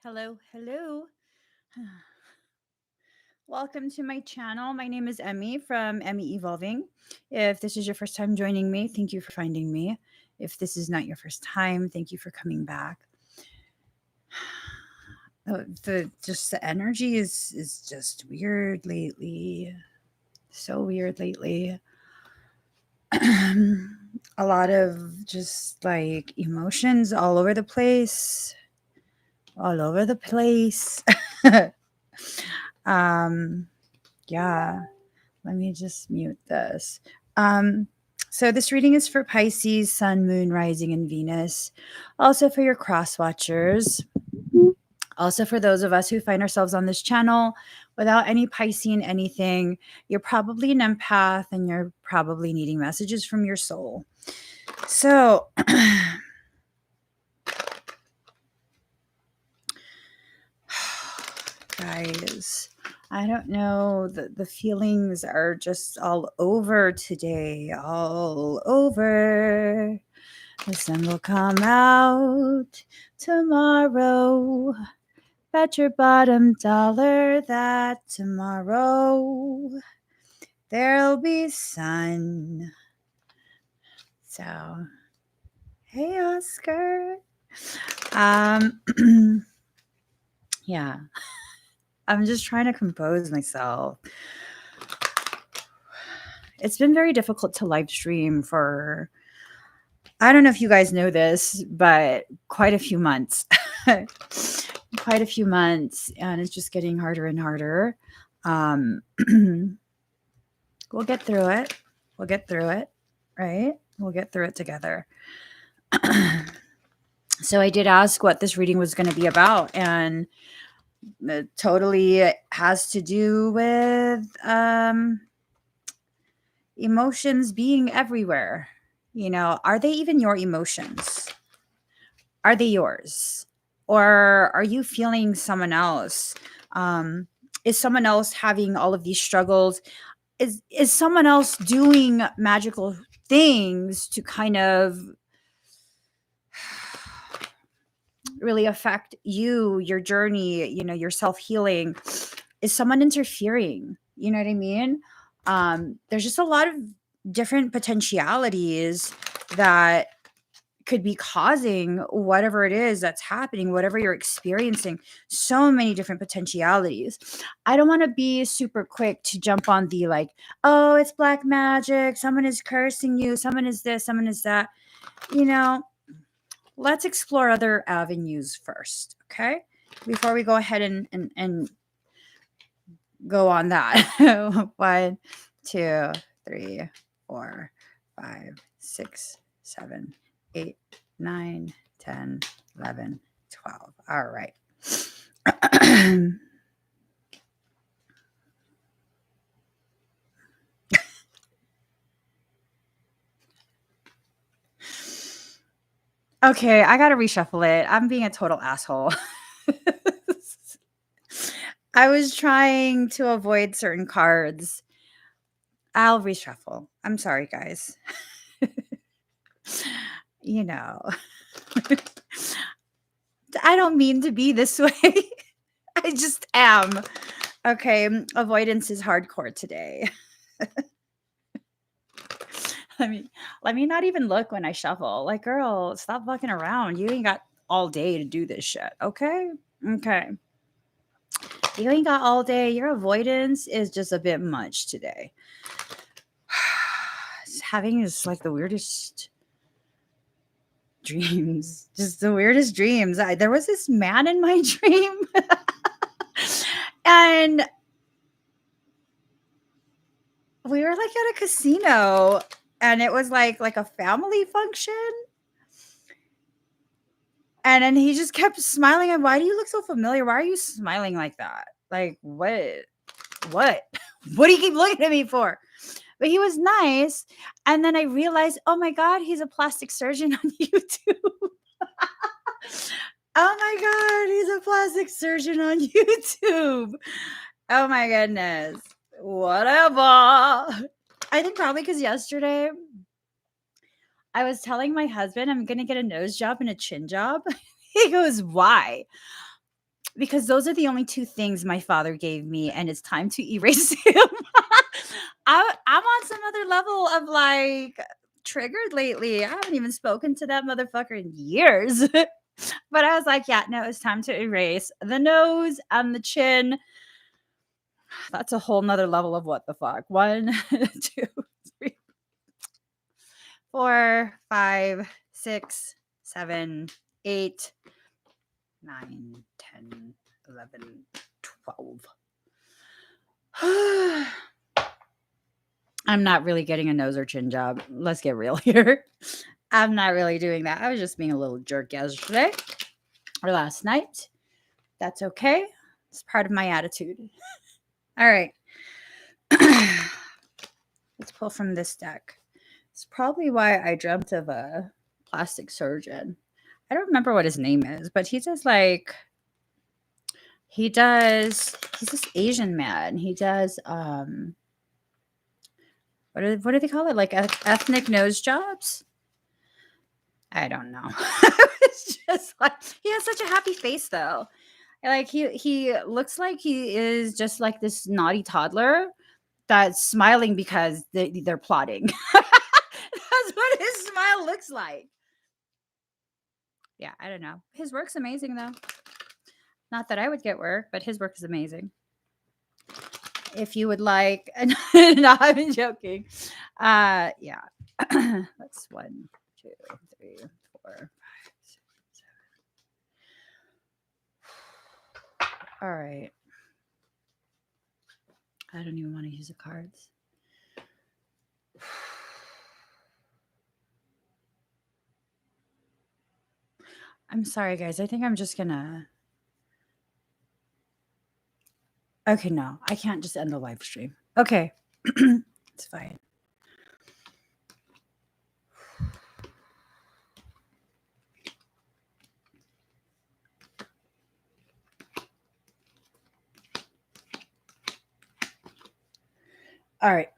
Hello, hello. Welcome to my channel. My name is Emmie from Emmie Evolving. If this is your first time joining me, thank you for finding me. If this is not your first time, thank you for coming back. The energy is just weird lately. So weird lately. A lot of just like emotions all over the place. All over the place. Yeah. Let me just mute this. So this reading is for Pisces, Sun, Moon, Rising, and Venus. Also for your cross watchers. Also for those of us who find ourselves on this channel without any Piscean anything, you're probably an empath and you're probably needing messages from your soul. So guys, I don't know. The feelings are just all over today. All over. The sun will come out tomorrow. Bet your bottom dollar that tomorrow there'll be sun. So, hey, Oscar. Yeah. I'm just trying to compose myself. It's been very difficult to live stream for, I don't know if you guys know this, but quite a few months. Quite a few months, and it's just getting harder and harder. We'll get through it. We'll get through it, right? We'll get through it together. So I did ask what this reading was going to be about, and it totally has to do with emotions being everywhere. You know, are they even your emotions? Are they yours? Or are you feeling someone else? Is someone else having all of these struggles? Is someone else doing magical things to kind of really affect you, your journey, you know, your self-healing? Is someone interfering? You know what I mean? There's just a lot of different potentialities that could be causing whatever it is that's happening, whatever you're experiencing. So many different potentialities. I don't want to be super quick to jump on the like, oh, it's black magic, someone is cursing you, someone is this, someone is that. You know, let's explore other avenues first, okay? Before we go ahead and go on that. 1, 2, 3, 4, 5, 6, 7, 8, 9, 10, 11, 12. All right. Okay, I gotta reshuffle it. I'm being a total asshole. I was trying to avoid certain cards. I'll reshuffle. I'm sorry, guys. You know, I don't mean to be this way. I just am. Okay, avoidance is hardcore today. Let me not even look when I shuffle. Like, girl, stop fucking around. You ain't got all day to do this shit. Okay? Okay. You ain't got all day. Your avoidance is just a bit much today. Having is like the weirdest dreams. Just the weirdest dreams. There was this man in my dream. And we were like at a casino, and it was like a family function. And then he just kept smiling. And why do you look so familiar? Why are you smiling like that? Like, what? What do you keep looking at me for? But he was nice. And then I realized, oh my God, he's a plastic surgeon on YouTube. Oh my God, he's a plastic surgeon on YouTube. Oh my goodness. Whatever. I think probably because yesterday I was telling my husband I'm going to get a nose job and a chin job. He goes, why? because those are the only two things my father gave me, and it's time to erase him. I'm on some other level of like triggered lately. I haven't even spoken to that motherfucker in years. But I was like, yeah, no, it's time to erase the nose and the chin. That's a whole nother level of what the fuck. 1, 2, 3, 4, 5, 6, 7, 8, 9, 10, 11, 12. I'm not really getting a nose or chin job. Let's get real here. I'm not really doing that. I was just being a little jerk yesterday or last night. That's okay. It's part of my attitude. All right. Let's pull from this deck. It's probably why I dreamt of a plastic surgeon. I don't remember what his name is, but he's this Asian man. He does what do they call it? Like ethnic nose jobs? I don't know. It's just like he has such a happy face though. Like he looks like he is just like this naughty toddler that's smiling because they're plotting. That's what his smile looks like. Yeah, I don't know. His work's amazing though. Not that I would get work, but his work is amazing. If you would like, no, I'm joking. Yeah. That's 1, 2, 3, 4, 5, 6, 7. All right. I don't even want to use the cards. I'm sorry, guys. I think I'm just gonna. Okay, no, I can't just end the live stream. Okay, it's fine. All right.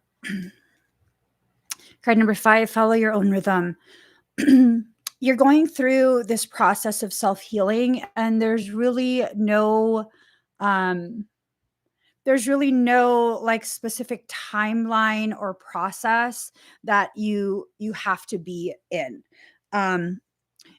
Card number 5, follow your own rhythm. You're going through this process of self-healing, and there's really no like specific timeline or process that you have to be in.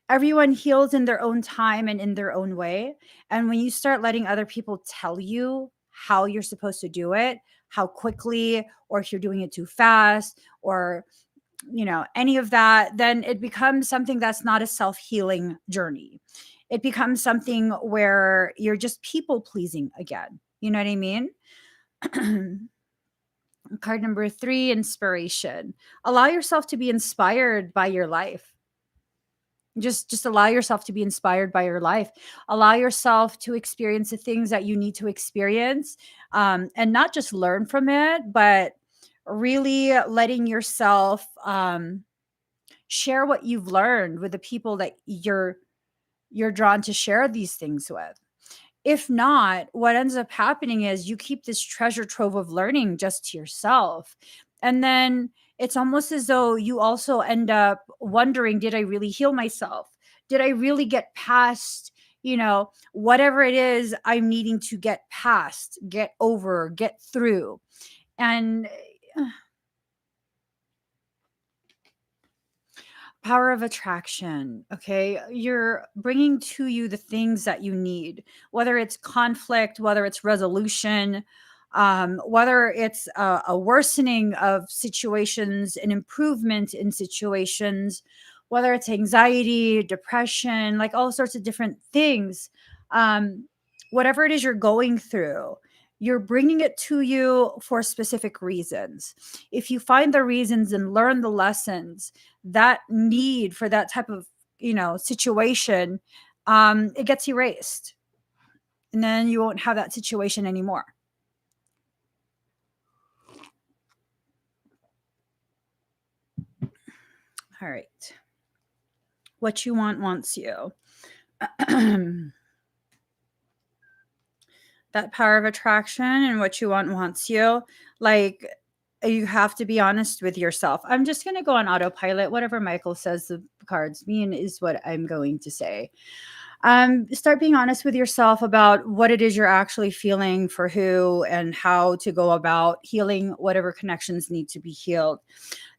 Everyone heals in their own time and in their own way. And when you start letting other people tell you how you're supposed to do it, how quickly, or if you're doing it too fast, or any of that, then it becomes something that's not a self-healing journey. It becomes something where you're just people pleasing again. You know what I mean? Card number 3, inspiration. Allow yourself to be inspired by your life. Just allow yourself to be inspired by your life. Allow yourself to experience the things that you need to experience, and not just learn from it, but really letting yourself share what you've learned with the people that you're drawn to share these things with. If not, what ends up happening is you keep this treasure trove of learning just to yourself. And then it's almost as though you also end up wondering, did I really heal myself? Did I really get past, whatever it is I'm needing to get past, get over, get through? And power of attraction. Okay. You're bringing to you the things that you need, whether it's conflict, whether it's resolution, whether it's a worsening of situations, an improvement in situations, whether it's anxiety, depression, like all sorts of different things. Whatever it is you're going through, you're bringing it to you for specific reasons. If you find the reasons and learn the lessons, that need for that type of situation, it gets erased, and then you won't have that situation anymore. All right, what you want wants you. That power of attraction and what you want wants you. Like, you have to be honest with yourself. I'm just going to go on autopilot. Whatever Michael says the cards mean is what I'm going to say. Start being honest with yourself about what it is you're actually feeling for who and how to go about healing whatever connections need to be healed.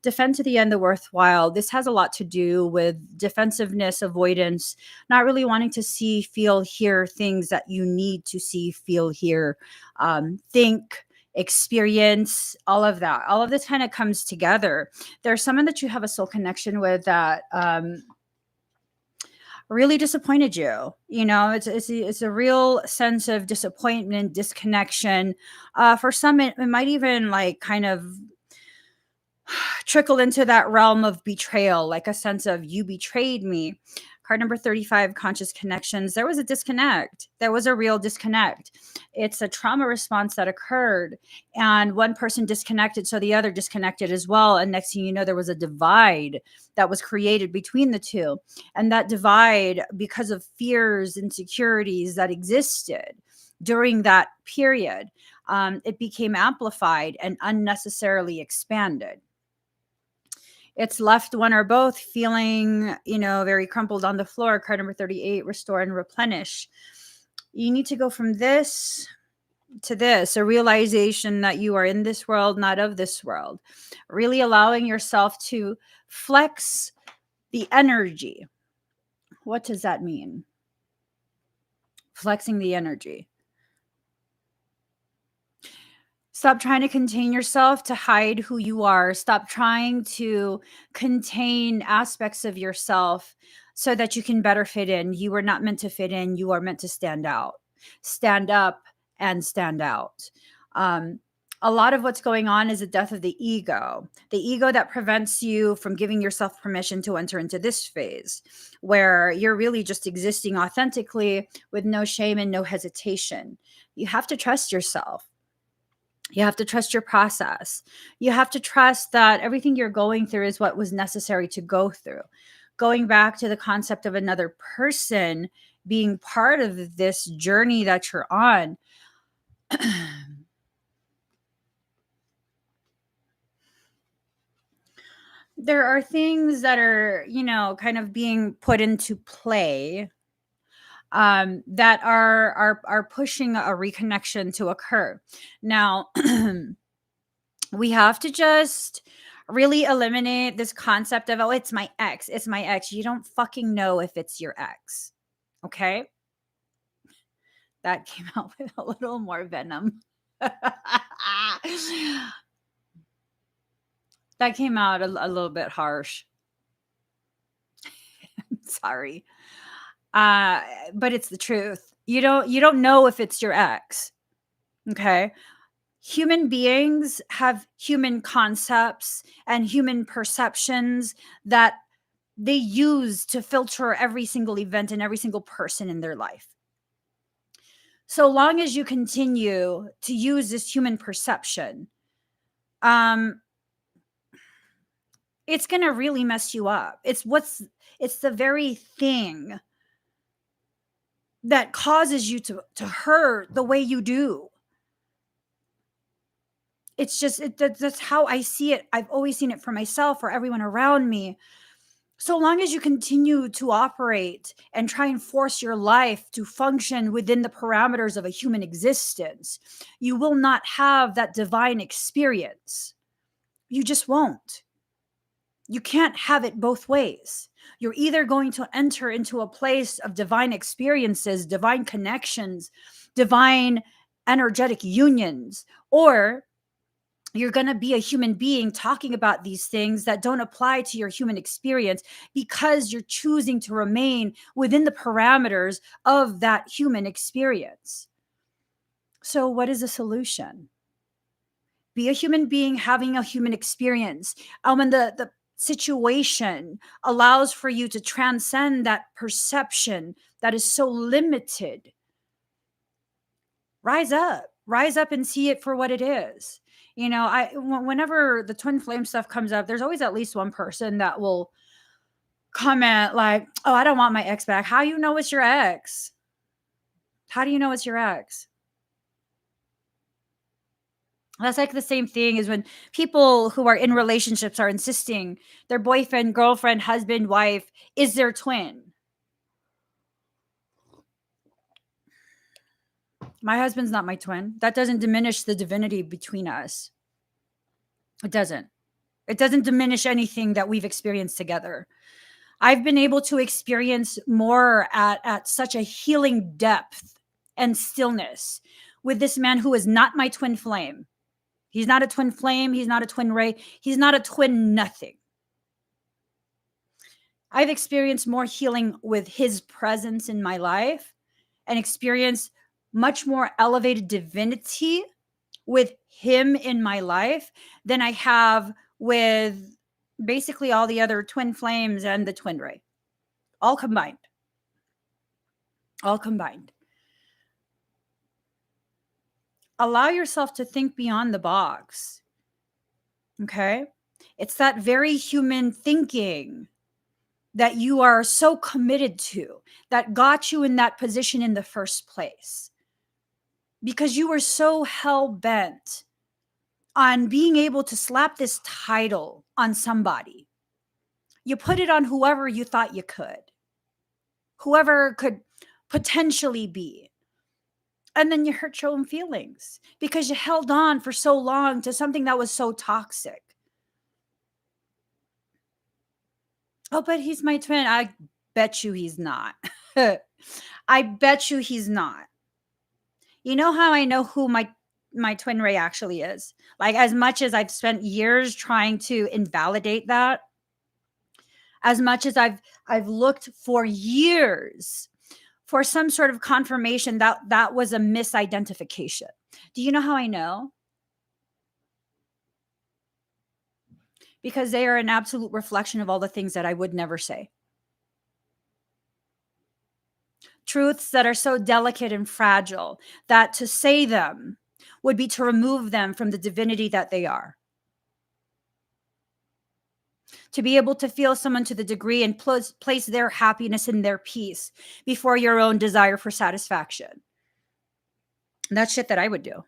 Defend to the end the worthwhile. This has a lot to do with defensiveness, avoidance, not really wanting to see, feel, hear things that you need to see, feel, hear, think, experience, all of that. All of this kind of comes together. There's someone that you have a soul connection with that really disappointed you. You know, it's a real sense of disappointment, disconnection. For some, it might even like kind of trickle into that realm of betrayal, like a sense of you betrayed me. Card number 35, conscious connections. There was a disconnect. There was a real disconnect. It's a trauma response that occurred, and one person disconnected, so the other disconnected as well. And next thing you know, there was a divide that was created between the two. And that divide, because of fears, insecurities that existed during that period, it became amplified and unnecessarily expanded. It's left one or both feeling, very crumpled on the floor. Card number 38, restore and replenish. You need to go from this to this, a realization that you are in this world, not of this world. Really allowing yourself to flex the energy. What does that mean? Flexing the energy. Stop trying to contain yourself to hide who you are. Stop trying to contain aspects of yourself so that you can better fit in. You are not meant to fit in. You are meant to stand out, stand up, and stand out. A lot of what's going on is the death of the ego that prevents you from giving yourself permission to enter into this phase where you're really just existing authentically with no shame and no hesitation. You have to trust yourself. You have to trust your process. You have to trust that everything you're going through is what was necessary to go through. Going back to the concept of another person being part of this journey that you're on. There are things that are, kind of being put into play that are pushing a reconnection to occur. Now, we have to just really eliminate this concept of, oh, it's my ex. It's my ex. You don't fucking know if it's your ex. Okay. That came out with a little more venom. That came out a little bit harsh. Sorry. But it's the truth. You don't know if it's your ex. Okay. Human beings have human concepts and human perceptions that they use to filter every single event and every single person in their life. So long as you continue to use this human perception, it's going to really mess you up. It's the very thing that causes you to hurt the way you do. It's just, that's how I see it. I've always seen it for myself, for everyone around me. So long as you continue to operate and try and force your life to function within the parameters of a human existence, you will not have that divine experience. You just won't. You can't have it both ways. You're either going to enter into a place of divine experiences, divine connections, divine energetic unions, or you're going to be a human being talking about these things that don't apply to your human experience because you're choosing to remain within the parameters of that human experience. So what is the solution? Be a human being having a human experience. When the situation allows for you to transcend that perception that is so limited, rise up and see it for what it is. Whenever the twin flame stuff comes up, there's always at least one person that will comment like, oh, I don't want my ex back. How do you know it's your ex? How do you know it's your ex? That's like the same thing as when people who are in relationships are insisting their boyfriend, girlfriend, husband, wife is their twin. My husband's not my twin. That doesn't diminish the divinity between us. It doesn't. It doesn't diminish anything that we've experienced together. I've been able to experience more at such a healing depth and stillness with this man who is not my twin flame. He's not a twin flame. He's not a twin ray. He's not a twin nothing. I've experienced more healing with his presence in my life and experienced much more elevated divinity with him in my life than I have with basically all the other twin flames and the twin ray. All combined. All combined. Allow yourself to think beyond the box. Okay? It's that very human thinking that you are so committed to that got you in that position in the first place. Because you were so hell-bent on being able to slap this title on somebody. You put it on whoever you thought you could. Whoever could potentially be. And then you hurt your own feelings because you held on for so long to something that was so toxic. Oh, but he's my twin. I bet you he's not. I bet you he's not. You know how I know who my twin ray actually is? Like, as much as I've spent years trying to invalidate that, as much as I've looked for years for some sort of confirmation that that was a misidentification. Do you know how I know? Because they are an absolute reflection of all the things that I would never say. Truths that are so delicate and fragile that to say them would be to remove them from the divinity that they are. To be able to feel someone to the degree and place their happiness and their peace before your own desire for satisfaction. And that's shit that I would do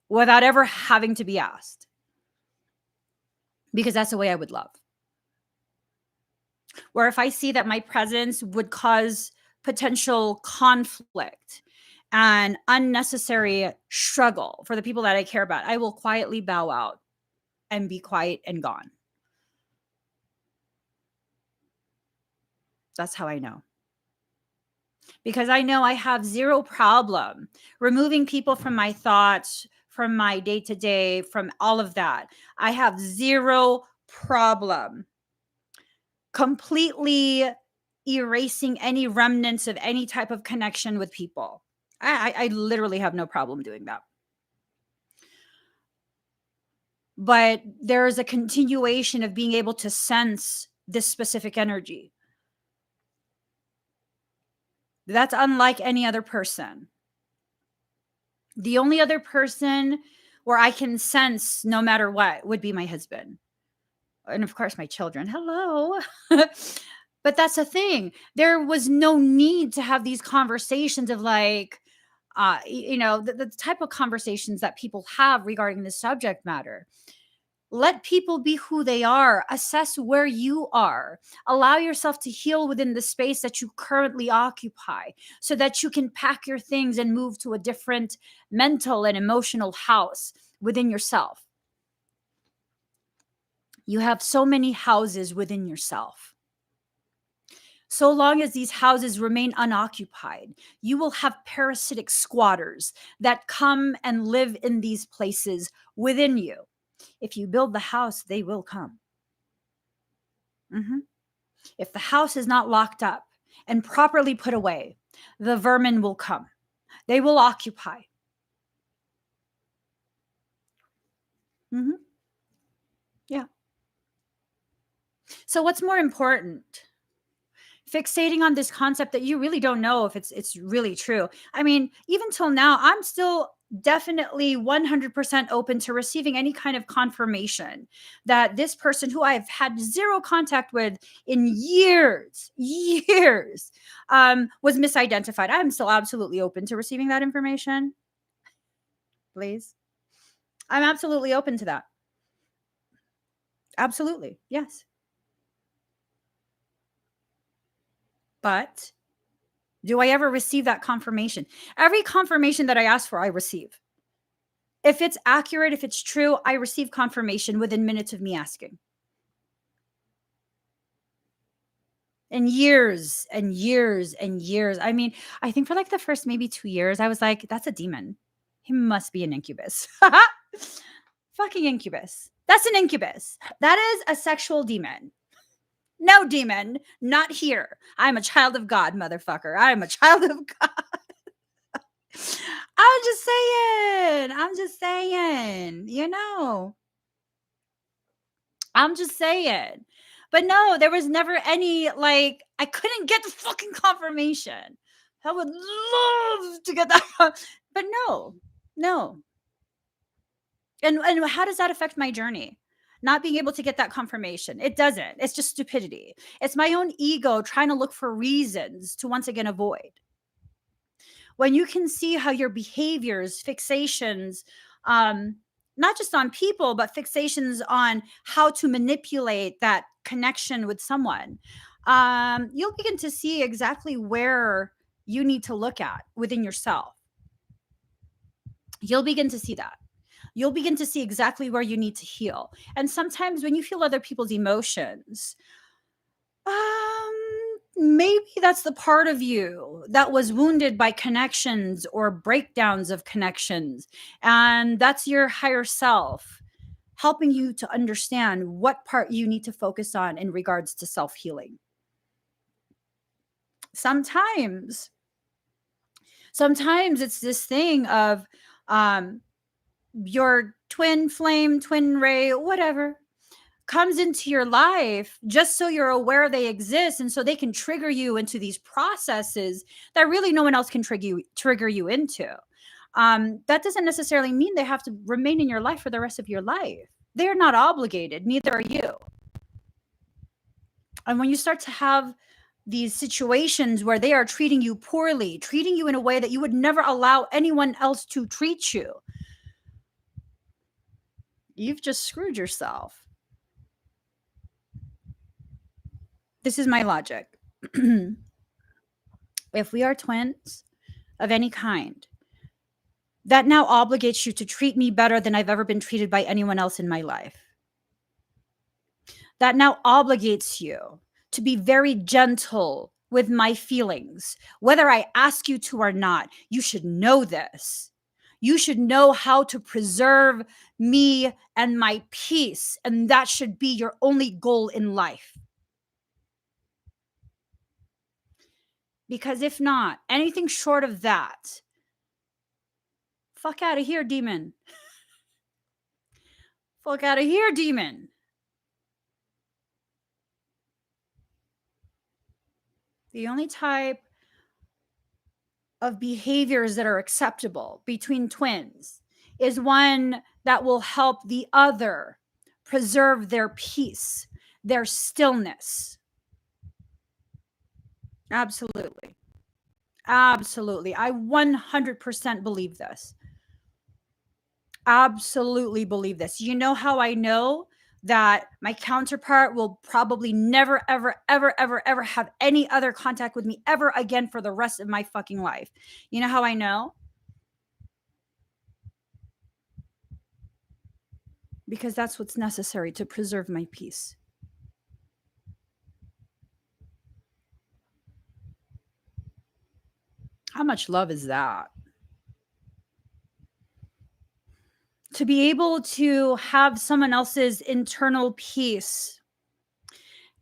without ever having to be asked. Because that's the way I would love. Where if I see that my presence would cause potential conflict and unnecessary struggle for the people that I care about, I will quietly bow out and be quiet and gone. That's how I know. Because I know I have zero problem removing people from my thoughts, from my day to day, from all of that. I have zero problem completely erasing any remnants of any type of connection with people. I literally have no problem doing that. But there is a continuation of being able to sense this specific energy. That's unlike any other person. The only other person where I can sense no matter what would be my husband. And of course, my children. Hello. But that's the thing. There was no need to have these conversations of like, the type of conversations that people have regarding this subject matter. Let people be who they are. Assess where you are. Allow yourself to heal within the space that you currently occupy so that you can pack your things and move to a different mental and emotional house within yourself. You have so many houses within yourself. So long as these houses remain unoccupied, you will have parasitic squatters that come and live in these places within you. If you build the house, they will come. If the house is not locked up and properly put away, the vermin will come. They will occupy. Yeah. So what's more important? Fixating on this concept that you really don't know if it's really true. I mean, even till now, I'm still definitely 100% open to receiving any kind of confirmation that this person who I've had zero contact with in years, was misidentified. I'm still absolutely open to receiving that information. Please. I'm absolutely open to that. Absolutely. Yes. But Do I ever receive that confirmation? Every confirmation that I ask for, I receive. If it's accurate, if it's true, I receive confirmation within minutes of me asking. And years and years and years. I mean, I think for like the first maybe 2 years, I was like, that's a demon. He must be an incubus. Fucking incubus. That's an incubus. That is a sexual demon. No, demon, not here. I'm a child of God, motherfucker. I'm a child of God. I'm just saying. I'm just saying. I'm just saying. But no, there was never any, like, I couldn't get the fucking confirmation. I would love to get that. But no. And how does that affect my journey? Not being able to get that confirmation. It doesn't. It's just stupidity. It's my own ego trying to look for reasons to once again avoid. When you can see how your behaviors, fixations, not just on people, but fixations on how to manipulate that connection with someone, you'll begin to see exactly where you need to look at within yourself. You'll begin to see that. You'll begin to see exactly where you need to heal. And sometimes when you feel other people's emotions, maybe that's the part of you that was wounded by connections or breakdowns of connections. And that's your higher self helping you to understand what part you need to focus on in regards to self-healing. Sometimes it's this thing of your twin flame, twin ray, whatever, comes into your life just so you're aware they exist, and so they can trigger you into these processes that really no one else can trigger you into. That doesn't necessarily mean they have to remain in your life for the rest of your life. They're not obligated, neither are you. And when you start to have these situations where they are treating you poorly, treating you in a way that you would never allow anyone else to treat you, you've just screwed yourself. This is my logic. If we are twins of any kind, that now obligates you to treat me better than I've ever been treated by anyone else in my life. That now obligates you to be very gentle with my feelings, whether I ask you to or not. You should know this. You should know how to preserve me and my peace, and that should be your only goal in life. Because if not, anything short of that, fuck out of here, demon. Fuck out of here, demon. The only type of behaviors that are acceptable between twins is one that will help the other preserve their peace, their stillness. Absolutely. Absolutely. I 100% believe this. Absolutely believe this. You know how I know that my counterpart will probably never, ever, ever, ever, ever have any other contact with me ever again for the rest of my fucking life? You know how I know? Because that's what's necessary to preserve my peace. How much love is that? To be able to have someone else's internal peace,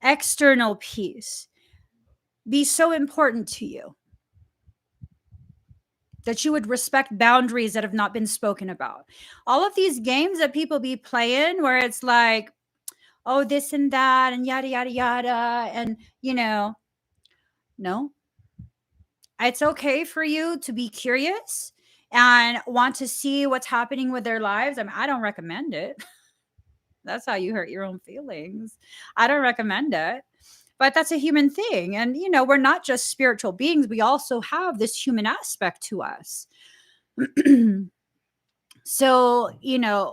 external peace, be so important to you that you would respect boundaries that have not been spoken about. All of these games that people be playing where it's like, oh, this and that and yada, yada, yada. And, no. It's okay for you to be curious and want to see what's happening with their lives. I mean, I don't recommend it. That's how you hurt your own feelings. I don't recommend it. But that's a human thing. And, we're not just spiritual beings. We also have this human aspect to us. So,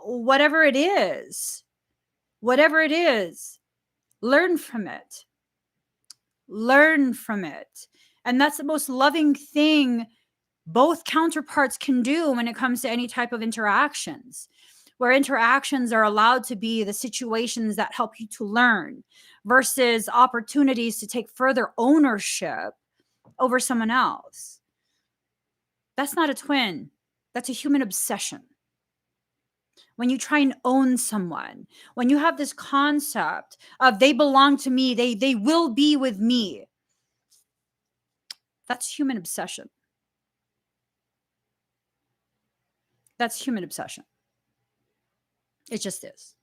whatever it is, learn from it. Learn from it. And that's the most loving thing both counterparts can do when it comes to any type of interactions, where interactions are allowed to be the situations that help you to learn versus opportunities to take further ownership over someone else. That's not a twin. That's a human obsession. When you try and own someone, when you have this concept of they belong to me, they will be with me, that's human obsession. That's human obsession. It just is.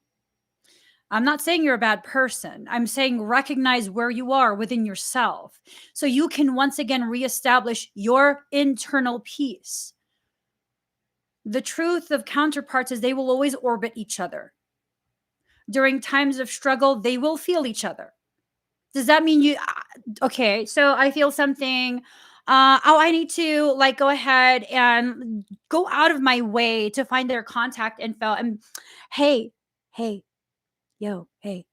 I'm not saying you're a bad person. I'm saying recognize where you are within yourself so you can once again reestablish your internal peace. The truth of counterparts is they will always orbit each other. During times of struggle, they will feel each other. Does that mean you okay, so I feel something, I need to like go ahead and go out of my way to find their contact info and hey, hey, yo, hey,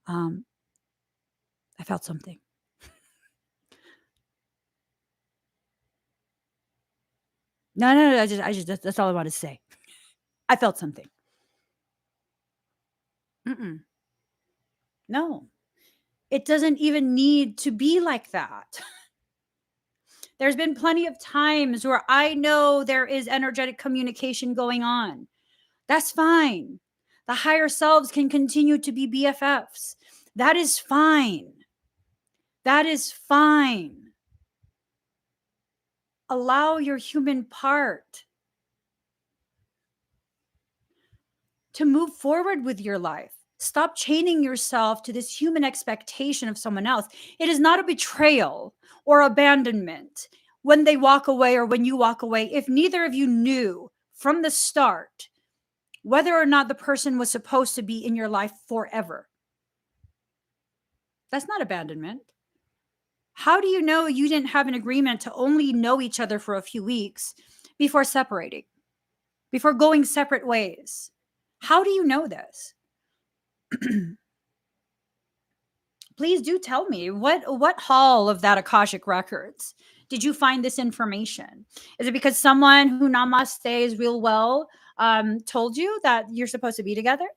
um I felt something. No, I just that's all I wanted to say. I felt something. Mm-mm. No, it doesn't even need to be like that. There's been plenty of times where I know there is energetic communication going on. That's fine. The higher selves can continue to be BFFs. That is fine. That is fine. Allow your human part to move forward with your life. Stop chaining yourself to this human expectation of someone else. It is not a betrayal or abandonment when they walk away or when you walk away. If neither of you knew from the start whether or not the person was supposed to be in your life forever, that's not abandonment. How do you know you didn't have an agreement to only know each other for a few weeks before separating, before going separate ways? How do you know this? Please do tell me what hall of that Akashic records did you find this information? Is it because someone who namaste real well told you that you're supposed to be together?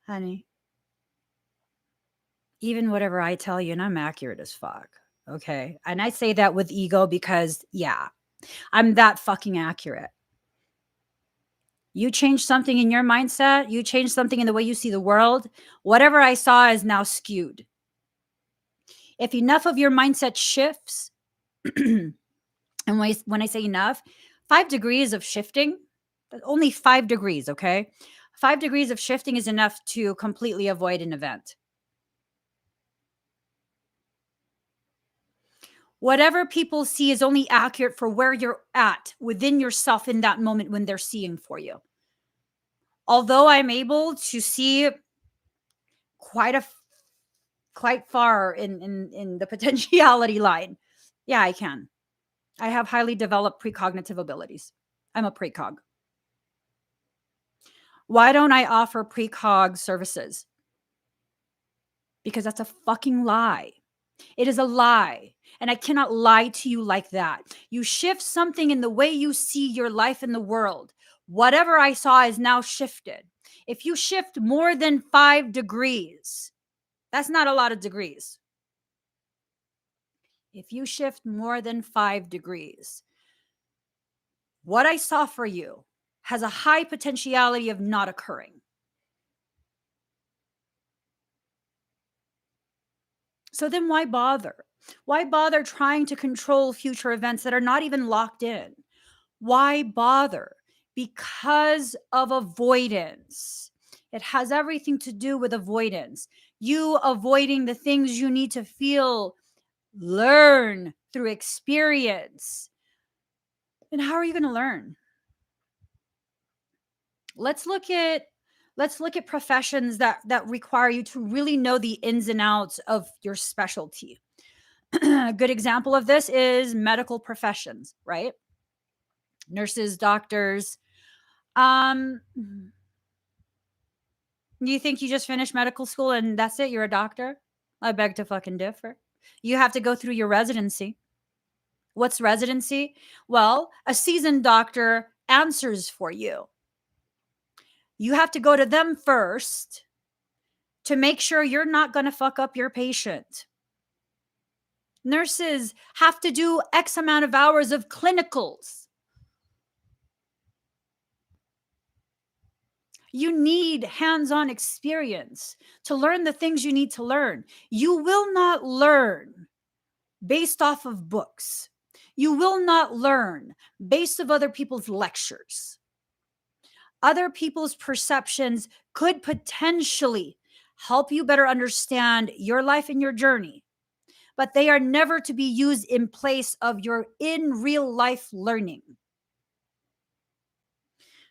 Honey, even whatever I tell you, and I'm accurate as fuck. Okay. And I say that with ego because, yeah, I'm that fucking accurate. You change something in your mindset, you change something in the way you see the world, whatever I saw is now skewed. If enough of your mindset shifts, and when I say enough, 5 degrees of shifting, only 5 degrees, okay? 5 degrees of shifting is enough to completely avoid an event. Whatever people see is only accurate for where you're at within yourself in that moment when they're seeing for you. Although I'm able to see quite far in the potentiality line, yeah, I can. I have highly developed precognitive abilities. I'm a precog. Why don't I offer precog services? Because that's a fucking lie. It is a lie. And I cannot lie to you like that. You shift something in the way you see your life in the world. Whatever I saw is now shifted. If you shift more than 5 degrees, that's not a lot of degrees. If you shift more than 5 degrees, what I saw for you has a high potentiality of not occurring. So then why bother? Why bother trying to control future events that are not even locked in? Why bother? Because of avoidance. It has everything to do with avoidance. You avoiding the things you need to feel, learn through experience. And how are you going to learn? Let's look at professions that require you to really know the ins and outs of your specialty. A good example of this is medical professions, right? Nurses, doctors. Um, You think you just finished medical school and that's it? You're a doctor? I beg to fucking differ. You have to go through your residency. What's residency? Well, a seasoned doctor answers for you. You have to go to them first to make sure you're not going to fuck up your patient. Nurses have to do X amount of hours of clinicals. You need hands-on experience to learn the things you need to learn. You will not learn based off of books. You will not learn based of other people's lectures. Other people's perceptions could potentially help you better understand your life and your journey, but they are never to be used in place of your in real life learning.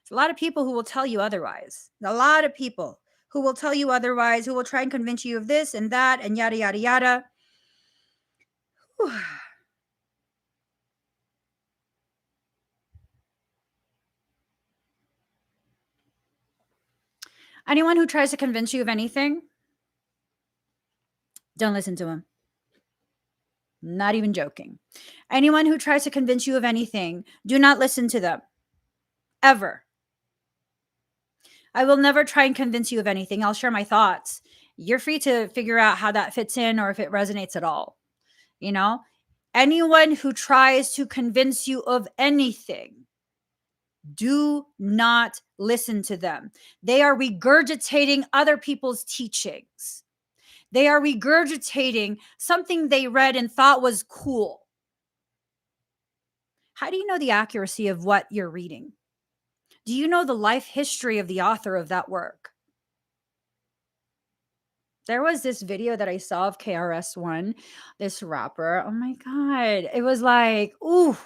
There's a lot of people who will tell you otherwise. A lot of people who will tell you otherwise, who will try and convince you of this and that and yada, yada, yada. Whew. Anyone who tries to convince you of anything, don't listen to him. Not even joking. Anyone who tries to convince you of anything, do not listen to them. Ever. I will never try and convince you of anything. I'll share my thoughts. You're free to figure out how that fits in or if it resonates at all. You know, anyone who tries to convince you of anything, do not listen to them. They are regurgitating other people's teachings. They are regurgitating something they read and thought was cool. How do you know the accuracy of what you're reading? Do you know the life history of the author of that work? There was this video that I saw of KRS-One, this rapper. Oh my God. It was like, ooh,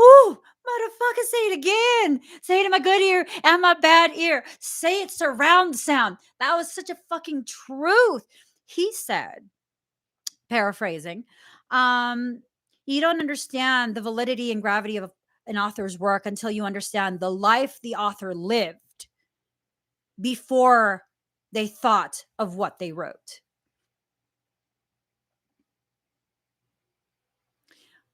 motherfucker, say it again. Say it in my good ear and my bad ear. Say it surround sound. That was such a fucking truth. He said, paraphrasing, you don't understand the validity and gravity of an author's work until you understand the life the author lived before they thought of what they wrote.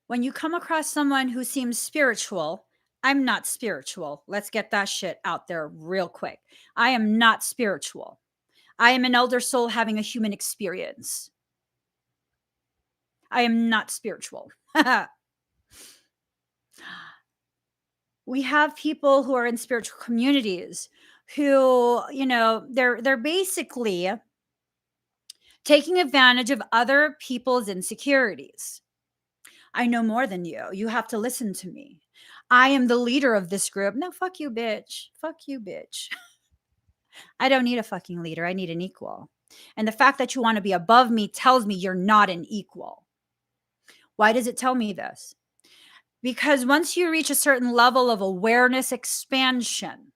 When you come across someone who seems spiritual, I'm not spiritual. Let's get that shit out there real quick. I am not spiritual. I am an elder soul having a human experience. I am not spiritual. We have people who are in spiritual communities who, they're basically taking advantage of other people's insecurities. I know more than you. You have to listen to me. I am the leader of this group. No, fuck you, bitch. Fuck you, bitch. I don't need a fucking leader. I need an equal. And the fact that you want to be above me tells me you're not an equal. Why does it tell me this? Because once you reach a certain level of awareness expansion,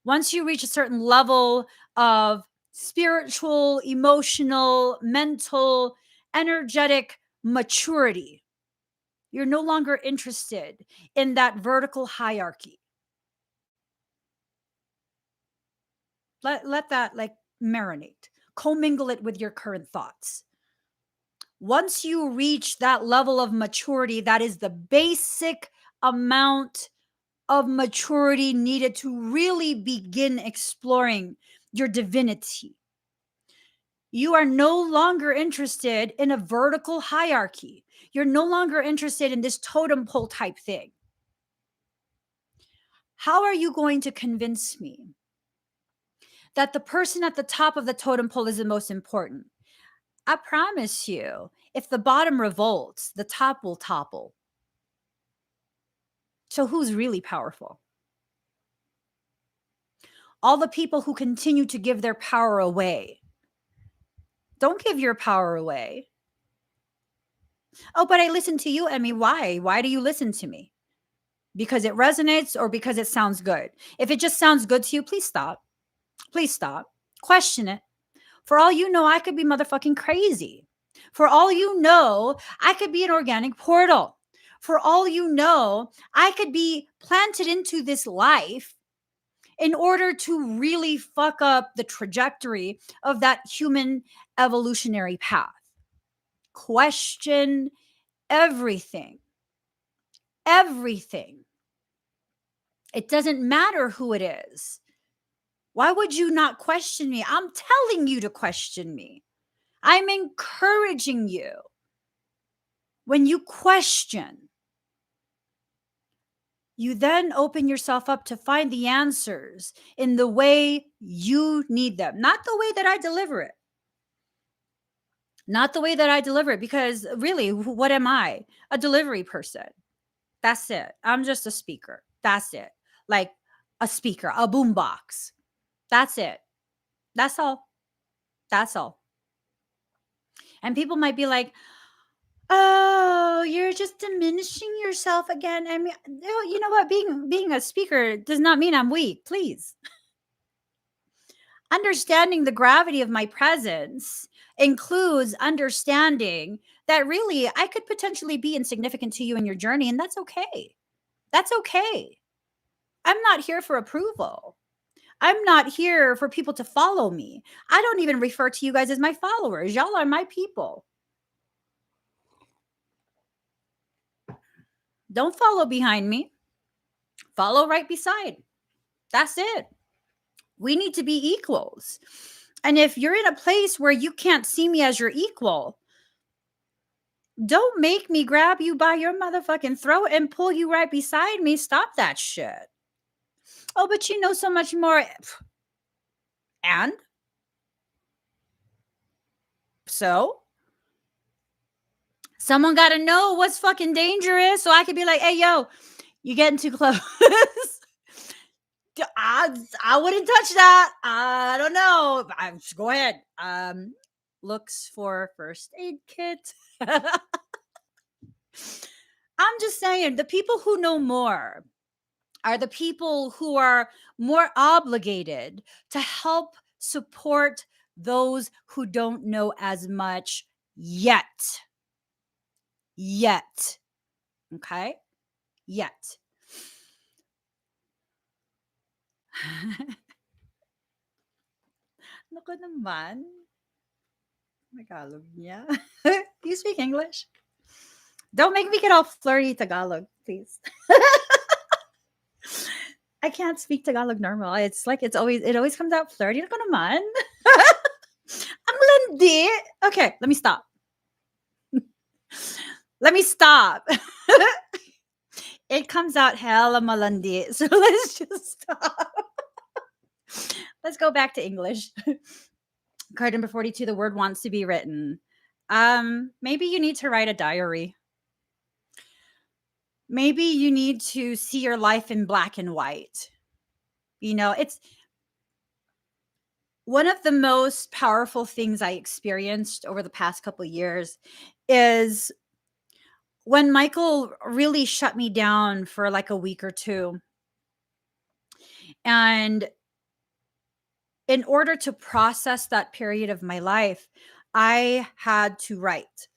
once you reach a certain level of spiritual, emotional, mental, energetic maturity, you're no longer interested in that vertical hierarchy. Let that like marinate. Commingle it with your current thoughts. Once you reach that level of maturity, that is the basic amount of maturity needed to really begin exploring your divinity. You are no longer interested in a vertical hierarchy. You're no longer interested in this totem pole type thing. How are you going to convince me that the person at the top of the totem pole is the most important? I promise you, if the bottom revolts, the top will topple. So who's really powerful? All the people who continue to give their power away. Don't give your power away. Oh, but I listen to you, Emmie. Why? Why do you listen to me? Because it resonates or because it sounds good? If it just sounds good to you, please stop. Please stop. Question it. For all you know, I could be motherfucking crazy. For all you know, I could be an organic portal. For all you know, I could be planted into this life in order to really fuck up the trajectory of that human evolutionary path. Question everything. Everything. It doesn't matter who it is. Why would you not question me? I'm telling you to question me. I'm encouraging you. When you question, you then open yourself up to find the answers in the way you need them, not the way that I deliver it. Not the way that I deliver it, because really, what am I? A delivery person. That's it. I'm just a speaker. That's it. Like a speaker, a boombox. That's it. That's all. That's all. And people might be like, oh, you're just diminishing yourself again. I mean, no, you know what? Being a speaker does not mean I'm weak. Please. Understanding the gravity of my presence includes understanding that really I could potentially be insignificant to you in your journey, and that's okay. That's okay. I'm not here for approval. I'm not here for people to follow me. I don't even refer to you guys as my followers. Y'all are my people. Don't follow behind me. Follow right beside. That's it. We need to be equals. And if you're in a place where you can't see me as your equal, don't make me grab you by your motherfucking throat and pull you right beside me. Stop that shit. Oh, but you know so much more. And so someone got to know what's fucking dangerous so I could be like, hey, yo, you getting too close. I wouldn't touch that. I don't know. Go ahead. Looks for first aid kit. I'm just saying, the people who know more are the people who are more obligated to help support those who don't know as much yet. Yet. Okay? Yet. Naku naman. Tagalog niya. Do you speak English? Don't make me get all flirty Tagalog, please. I can't speak Tagalog normal. It's like it always comes out flirty. Naku naman. Ang landi. Okay, let me stop. Let me stop. It comes out hella malandi. So let's just stop. Let's go back to English. Card number 42, the word wants to be written. Maybe you need to write a diary. Maybe you need to see your life in black and white. You know, it's one of the most powerful things I experienced over the past couple of years is when Michael really shut me down for like a week or two. And in order to process that period of my life, I had to write.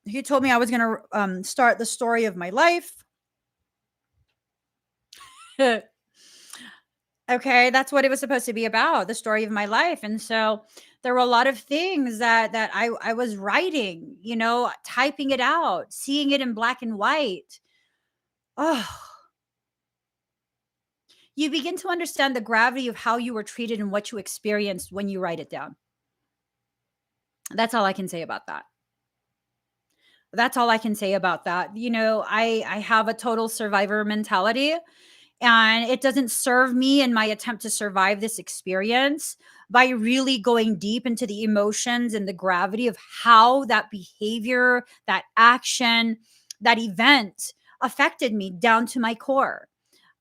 He told me I was going to start the story of my life. Okay, that's what it was supposed to be about, the story of my life. And so there were a lot of things that I was writing, you know, typing it out, seeing it in black and white. Oh, you begin to understand the gravity of how you were treated and what you experienced when you write it down. That's all I can say about that. That's all I can say about that. You know, I have a total survivor mentality, and it doesn't serve me in my attempt to survive this experience by really going deep into the emotions and the gravity of how that behavior, that action, that event affected me down to my core.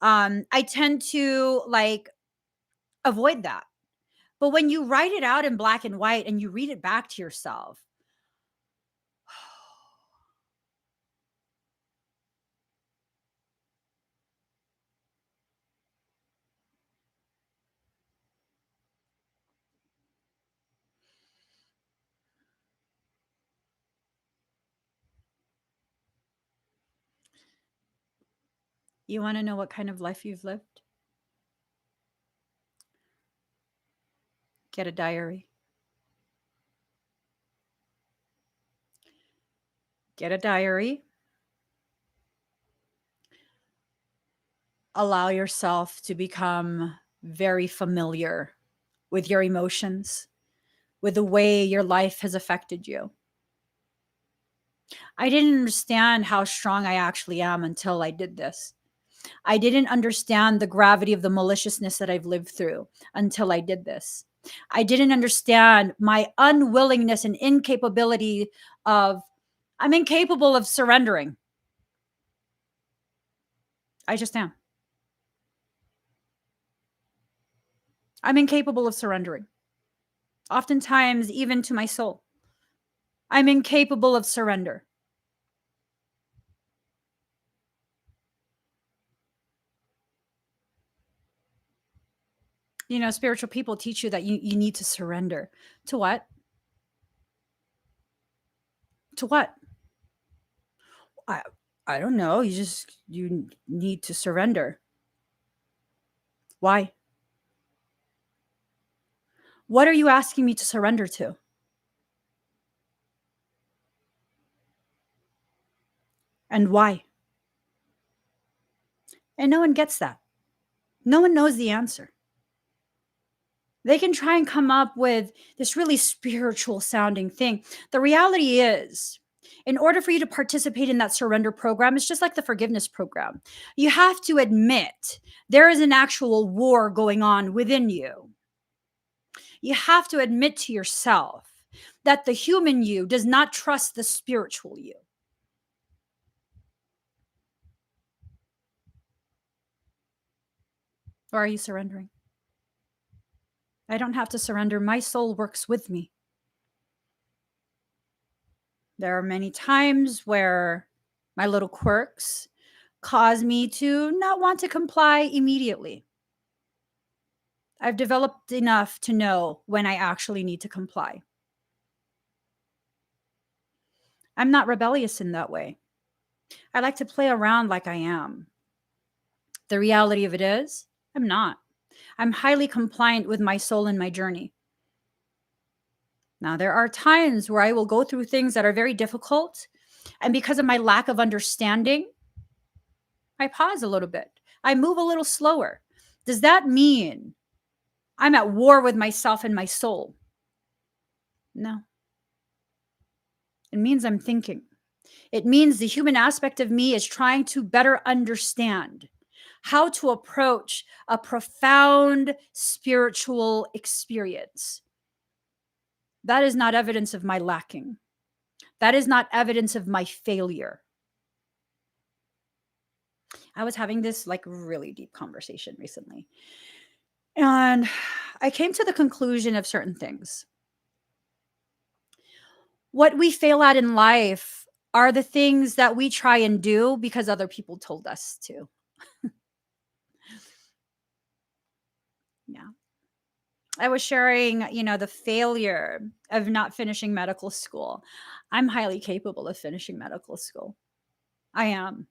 I tend to like avoid that. But when you write it out in black and white and you read it back to yourself, you want to know what kind of life you've lived? Get a diary. Get a diary. Allow yourself to become very familiar with your emotions, with the way your life has affected you. I didn't understand how strong I actually am until I did this. I didn't understand the gravity of the maliciousness that I've lived through until I did this. I didn't understand my unwillingness and incapability of, I'm incapable of surrendering. I just am. I'm incapable of surrendering. Oftentimes, even to my soul. I'm incapable of surrender. You know, spiritual people teach you that you need to surrender. To what? To what? I I don't know. You need to surrender. Why? What are you asking me to surrender to? And why? And no one gets that. No one knows the answer. They can try and come up with this really spiritual sounding thing. The reality is, in order for you to participate in that surrender program, it's just like the forgiveness program. You have to admit there is an actual war going on within you. You have to admit to yourself that the human you does not trust the spiritual you. Or are you surrendering? I don't have to surrender. My soul works with me. There are many times where my little quirks cause me to not want to comply immediately. I've developed enough to know when I actually need to comply. I'm not rebellious in that way. I like to play around like I am. The reality of it is, I'm not. I'm highly compliant with my soul and my journey. Now, there are times where I will go through things that are very difficult. And because of my lack of understanding, I pause a little bit. I move a little slower. Does that mean I'm at war with myself and my soul? No. It means I'm thinking. It means the human aspect of me is trying to better understand how to approach a profound spiritual experience. That is not evidence of my lacking. That is not evidence of my failure. I was having this like really deep conversation recently. And I came to the conclusion of certain things. What we fail at in life are the things that we try and do because other people told us to. Yeah. I was sharing, the failure of not finishing medical school. I'm highly capable of finishing medical school. I am.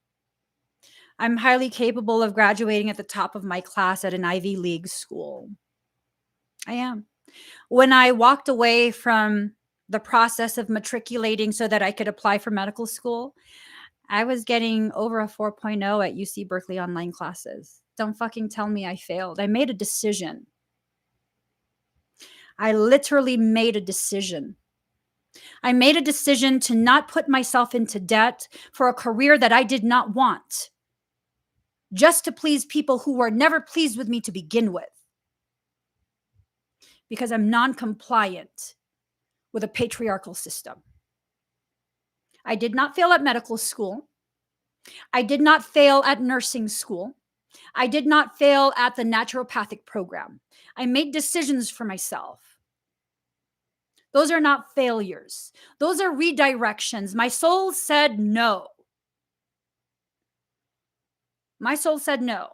I'm highly capable of graduating at the top of my class at an Ivy League school. I am. When I walked away from the process of matriculating so that I could apply for medical school, I was getting over a 4.0 at UC Berkeley online classes. Don't fucking tell me I failed. I made a decision. I literally made a decision. I made a decision to not put myself into debt for a career that I did not want, just to please people who were never pleased with me to begin with, because I'm non-compliant with a patriarchal system. I did not fail at medical school. I did not fail at nursing school. I did not fail at the naturopathic program. I made decisions for myself. Those are not failures. Those are redirections. My soul said no. My soul said no.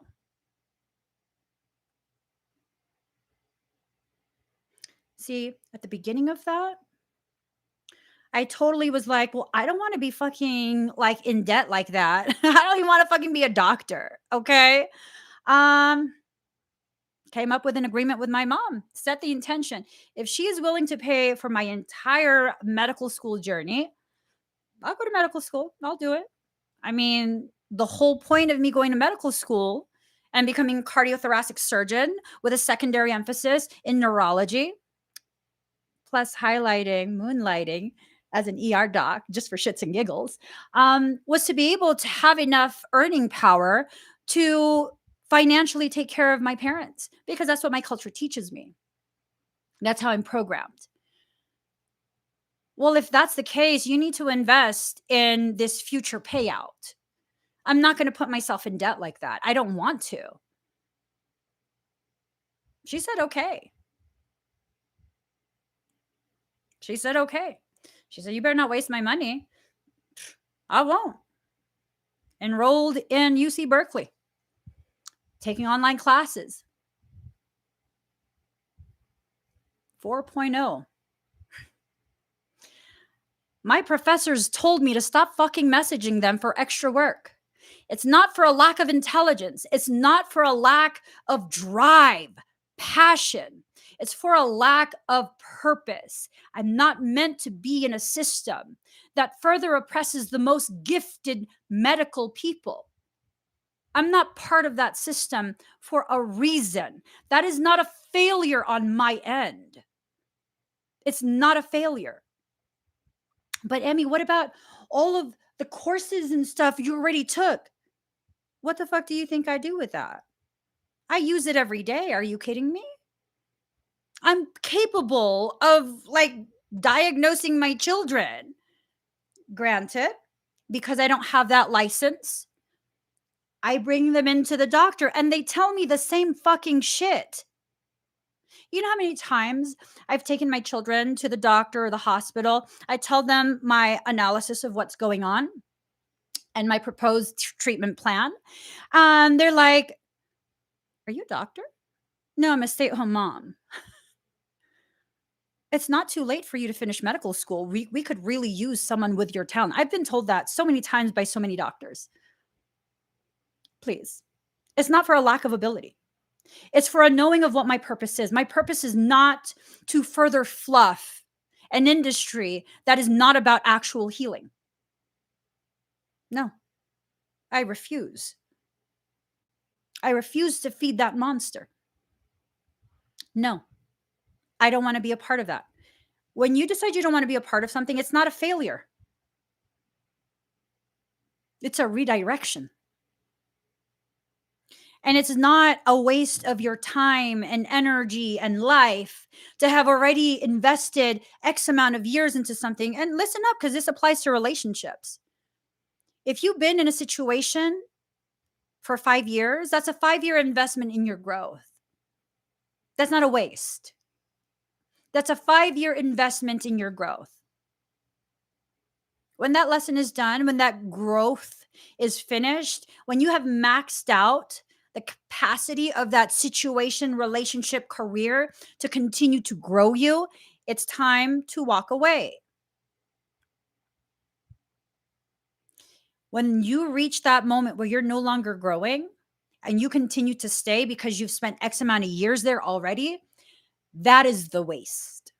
See, at the beginning of that, I totally was like, well, I don't want to be fucking like in debt like that. I don't even want to fucking be a doctor. Okay. Um, Came up with an agreement with my mom, set the intention. If she is willing to pay for my entire medical school journey, I'll go to medical school. I'll do it. I mean, the whole point of me going to medical school and becoming a cardiothoracic surgeon with a secondary emphasis in neurology, plus moonlighting as an ER doc, just for shits and giggles, was to be able to have enough earning power to financially take care of my parents, because that's what my culture teaches me. That's how I'm programmed. Well, if that's the case, you need to invest in this future payout. I'm not going to put myself in debt like that. I don't want to. She said, okay. She said, okay. She said, you better not waste my money. I won't. Enrolled in UC Berkeley, taking online classes. 4.0. My professors told me to stop fucking messaging them for extra work. It's not for a lack of intelligence. It's not for a lack of drive, passion. It's for a lack of purpose. I'm not meant to be in a system that further oppresses the most gifted medical people. I'm not part of that system for a reason. That is not a failure on my end. It's not a failure. But Emmie, what about all of the courses and stuff you already took? What the fuck do you think I do with that? I use it every day. Are you kidding me? I'm capable of diagnosing my children. Granted, because I don't have that license, I bring them into the doctor and they tell me the same fucking shit. You know how many times I've taken my children to the doctor or the hospital? I tell them my analysis of what's going on and my proposed treatment plan. They're like, are you a doctor? No, I'm a stay-at-home mom. It's not too late for you to finish medical school. We could really use someone with your talent. I've been told that so many times by so many doctors. Please. It's not for a lack of ability. It's for a knowing of what my purpose is. My purpose is not to further fluff an industry that is not about actual healing. No, I refuse. I refuse to feed that monster. No, I don't want to be a part of that. When you decide you don't want to be a part of something, it's not a failure. It's a redirection. And it's not a waste of your time and energy and life to have already invested X amount of years into something. And listen up, because this applies to relationships. If you've been in a situation for 5 years, that's a 5-year investment in your growth. That's not a waste. That's a 5-year investment in your growth. When that lesson is done, when that growth is finished, when you have maxed out the capacity of that situation, relationship, career to continue to grow you, it's time to walk away. When you reach that moment where you're no longer growing and you continue to stay because you've spent X amount of years there already, that is the waste.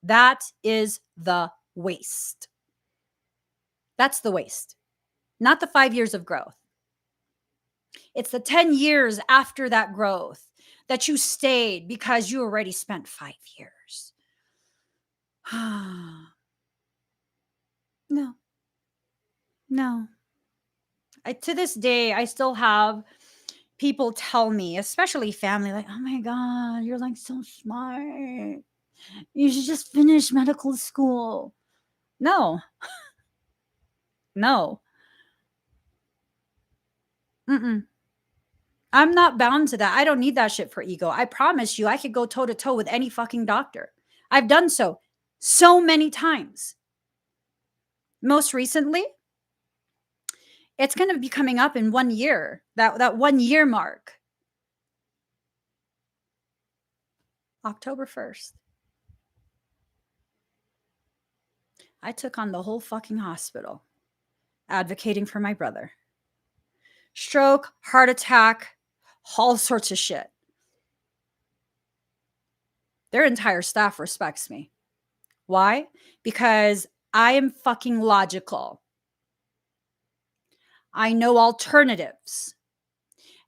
That is the waste. That's the waste, not the 5 years of growth. It's the 10 years after that growth that you stayed because you already spent 5 years. No. To this day, I still have people tell me, especially family, like, oh my God, you're like so smart. You should just finish medical school. No. Mm-mm. I'm not bound to that. I don't need that shit for ego. I promise you, I could go toe to toe with any fucking doctor. I've done so many times. Most recently, it's going to be coming up in 1 year, that 1 year mark. October 1st. I took on the whole fucking hospital advocating for my brother. Stroke, heart attack, all sorts of shit. Their entire staff respects me. Why? Because I am fucking logical. I know alternatives.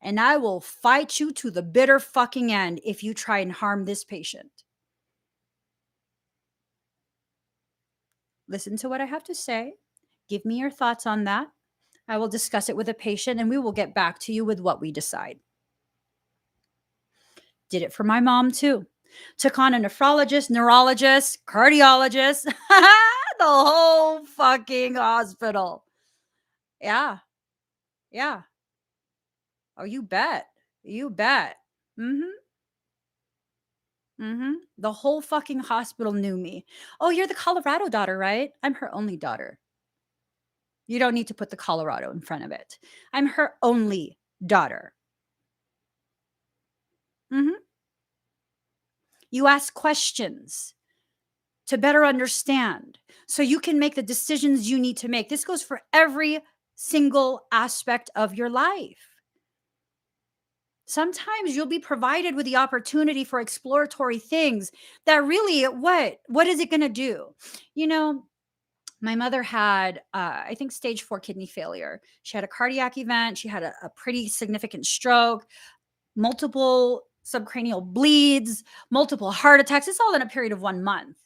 And I will fight you to the bitter fucking end if you try and harm this patient. Listen to what I have to say. Give me your thoughts on that. I will discuss it with the patient and we will get back to you with what we decide. Did it for my mom too. Took on a nephrologist, neurologist, cardiologist, the whole fucking hospital. Yeah. Yeah. Oh, you bet. You bet. Mm-hmm. Mm-hmm. The whole fucking hospital knew me. Oh, you're the Colorado daughter, right? I'm her only daughter. You don't need to put the Colorado in front of it. I'm her only daughter. Mm-hmm. You ask questions to better understand so you can make the decisions you need to make. This goes for every single aspect of your life. Sometimes you'll be provided with the opportunity for exploratory things that really, what is it going to do? You know, my mother had, I think, stage 4 kidney failure. She had a cardiac event. She had a pretty significant stroke, multiple subcranial bleeds, multiple heart attacks. It's all in a period of 1 month.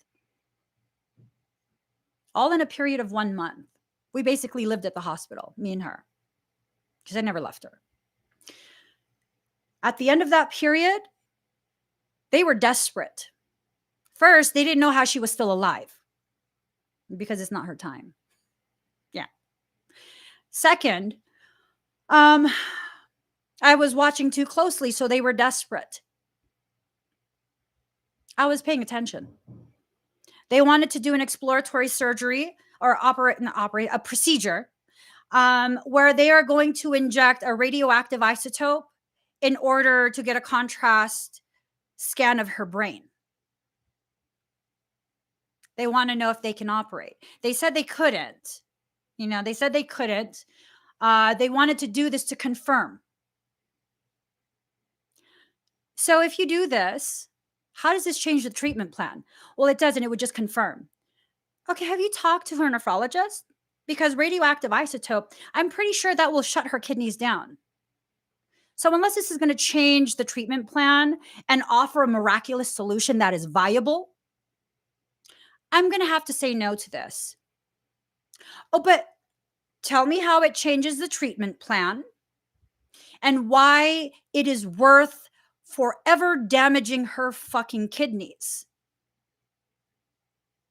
All in a period of 1 month. We basically lived at the hospital, me and her, because I never left her. At the end of that period, they were desperate. First, they didn't know how she was still alive because it's not her time. Yeah. Second, I was watching too closely, so they were desperate. I was paying attention. They wanted to do an exploratory surgery or a procedure where they are going to inject a radioactive isotope in order to get a contrast scan of her brain. They want to know if they can operate. They said they couldn't. They said they couldn't. They wanted to do this to confirm. So if you do this, how does this change the treatment plan? Well, it doesn't. It would just confirm. Okay, have you talked to her nephrologist? Because radioactive isotope, I'm pretty sure that will shut her kidneys down. So unless this is going to change the treatment plan and offer a miraculous solution that is viable, I'm going to have to say no to this. Oh, but tell me how it changes the treatment plan and why it is worth forever damaging her fucking kidneys.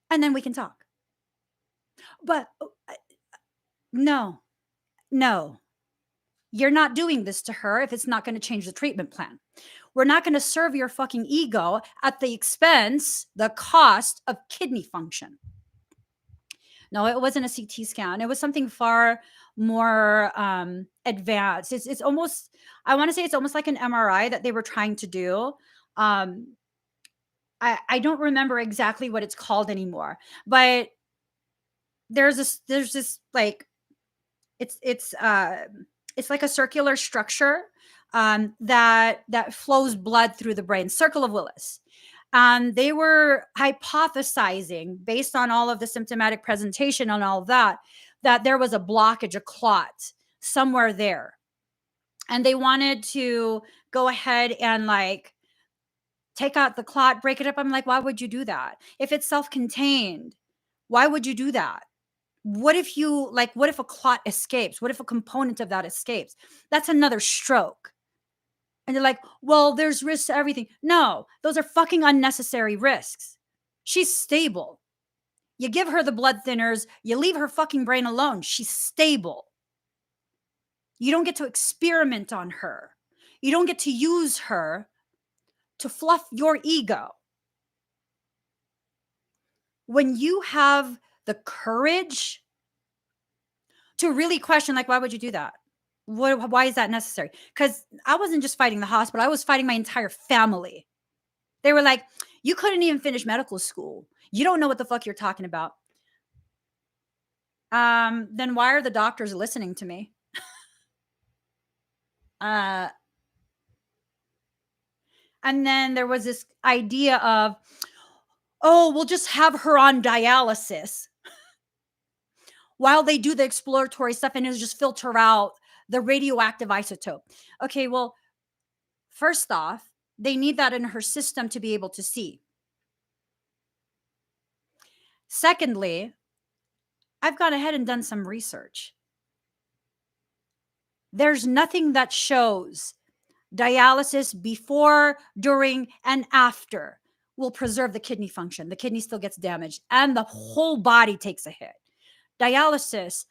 And then we can talk. But no, you're not doing this to her if it's not going to change the treatment plan. We're not going to serve your fucking ego at the expense, the cost of kidney function. No, it wasn't a CT scan. It was something far more advanced. It's almost, I want to say it's almost like an MRI that they were trying to do. I don't remember exactly what it's called anymore, but there's this like, it's like a circular structure that flows blood through the brain, circle of Willis. They were hypothesizing based on all of the symptomatic presentation and all of that there was a blockage, a clot somewhere there. And they wanted to go ahead and like take out the clot, break it up. I'm like, why would you do that? If it's self-contained, why would you do that? What if a clot escapes? What if a component of that escapes? That's another stroke. And they're like, well, there's risks to everything. No, those are fucking unnecessary risks. She's stable. You give her the blood thinners, you leave her fucking brain alone. She's stable. You don't get to experiment on her. You don't get to use her to fluff your ego. When you have the courage to really question, like, why would you do that? Why is that necessary? Because I wasn't just fighting the hospital. I was fighting my entire family. They were like, you couldn't even finish medical school. You don't know what the fuck you're talking about. Then why are the doctors listening to me? And then there was this idea of, oh, we'll just have her on dialysis while they do the exploratory stuff and it'll just filter out the radioactive isotope. Okay, well, first off, they need that in her system to be able to see. Secondly, I've gone ahead and done some research. There's nothing that shows dialysis before, during, and after will preserve the kidney function. The kidney still gets damaged and the whole body takes a hit. Dialysis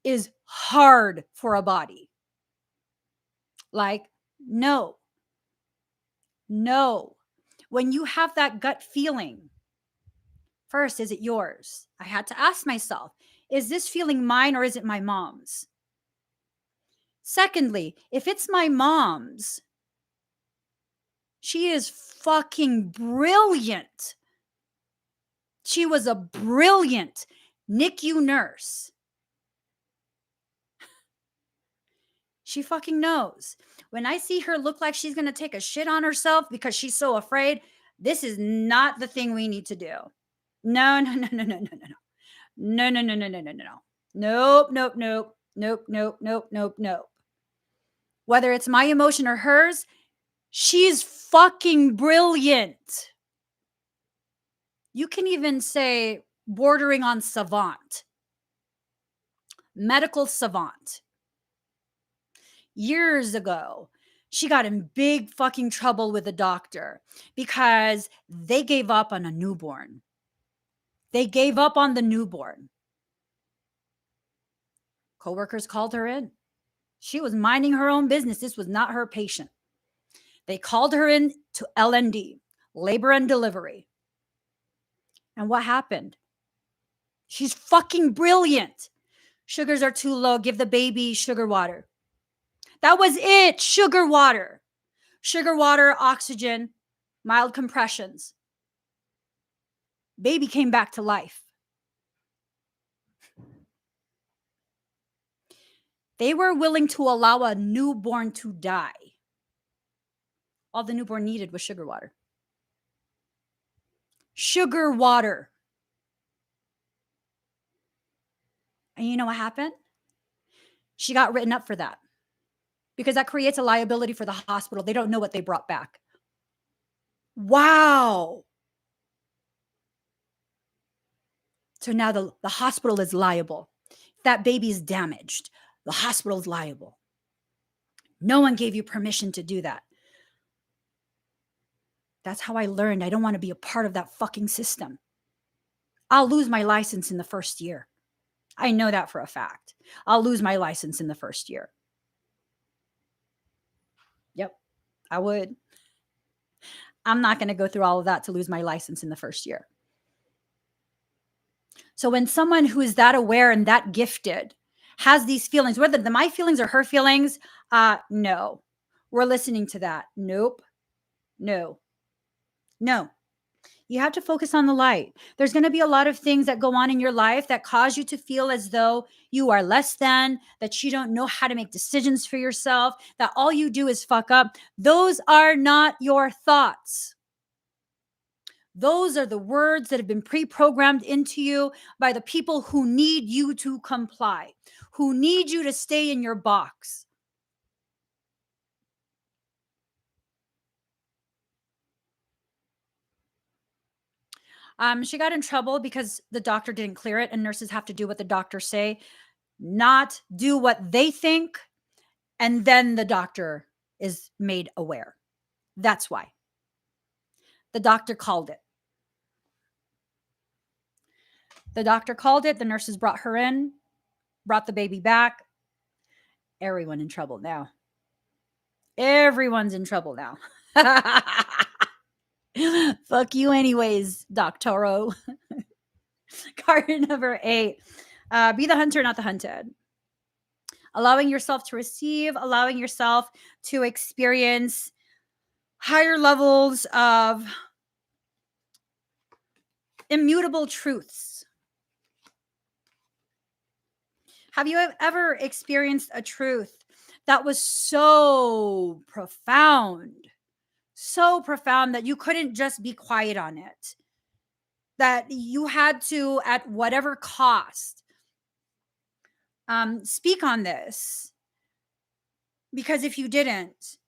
is hard for a body. Like, no. When you have that gut feeling, first, is it yours? I had to ask myself, is this feeling mine or is it my mom's? Secondly, if it's my mom's, she is fucking brilliant. She was a brilliant NICU nurse. She fucking knows. When I see her look like she's going to take a shit on herself because she's so afraid, this is not the thing we need to do. No. No. Nope. Whether it's my emotion or hers, she's fucking brilliant. You can even say bordering on savant. Medical savant. Years ago, she got in big fucking trouble with a doctor because they gave up on a newborn. They gave up on the newborn. Coworkers called her in. She was minding her own business. This was not her patient. They called her in to LND, labor and delivery. And what happened? She's fucking brilliant. Sugars are too low. Give the baby sugar water. That was it. Sugar water, oxygen, mild compressions. Baby came back to life. They were willing to allow a newborn to die. All the newborn needed was sugar water. Sugar water. And you know what happened? She got written up for that because that creates a liability for the hospital. They don't know what they brought back. Wow. So now the hospital is liable. If that baby is damaged, the hospital is liable. No one gave you permission to do that. That's how I learned I don't want to be a part of that fucking system. I'll lose my license in the first year. I know that for a fact. I'll lose my license in the first year. Yep, I would. I'm not going to go through all of that to lose my license in the first year. So when someone who is that aware and that gifted has these feelings, whether my feelings or her feelings, no. We're listening to that. Nope. No. You have to focus on the light. There's going to be a lot of things that go on in your life that cause you to feel as though you are less than, that you don't know how to make decisions for yourself, that all you do is fuck up. Those are not your thoughts. Those are the words that have been pre-programmed into you by the people who need you to comply, who need you to stay in your box. She got in trouble because the doctor didn't clear it, and nurses have to do what the doctors say, not do what they think, and then the doctor is made aware. That's why. The doctor called it. The nurses brought her in, brought the baby back. Everyone in trouble now. Everyone's in trouble now. Fuck you anyways, Doctoro. Card number 8. Be the hunter, not the hunted. Allowing yourself to receive, allowing yourself to experience higher levels of immutable truths. Have you ever experienced a truth that was so profound, so profound that you couldn't just be quiet on it, that you had to, at whatever cost, speak on this. Because if you didn't,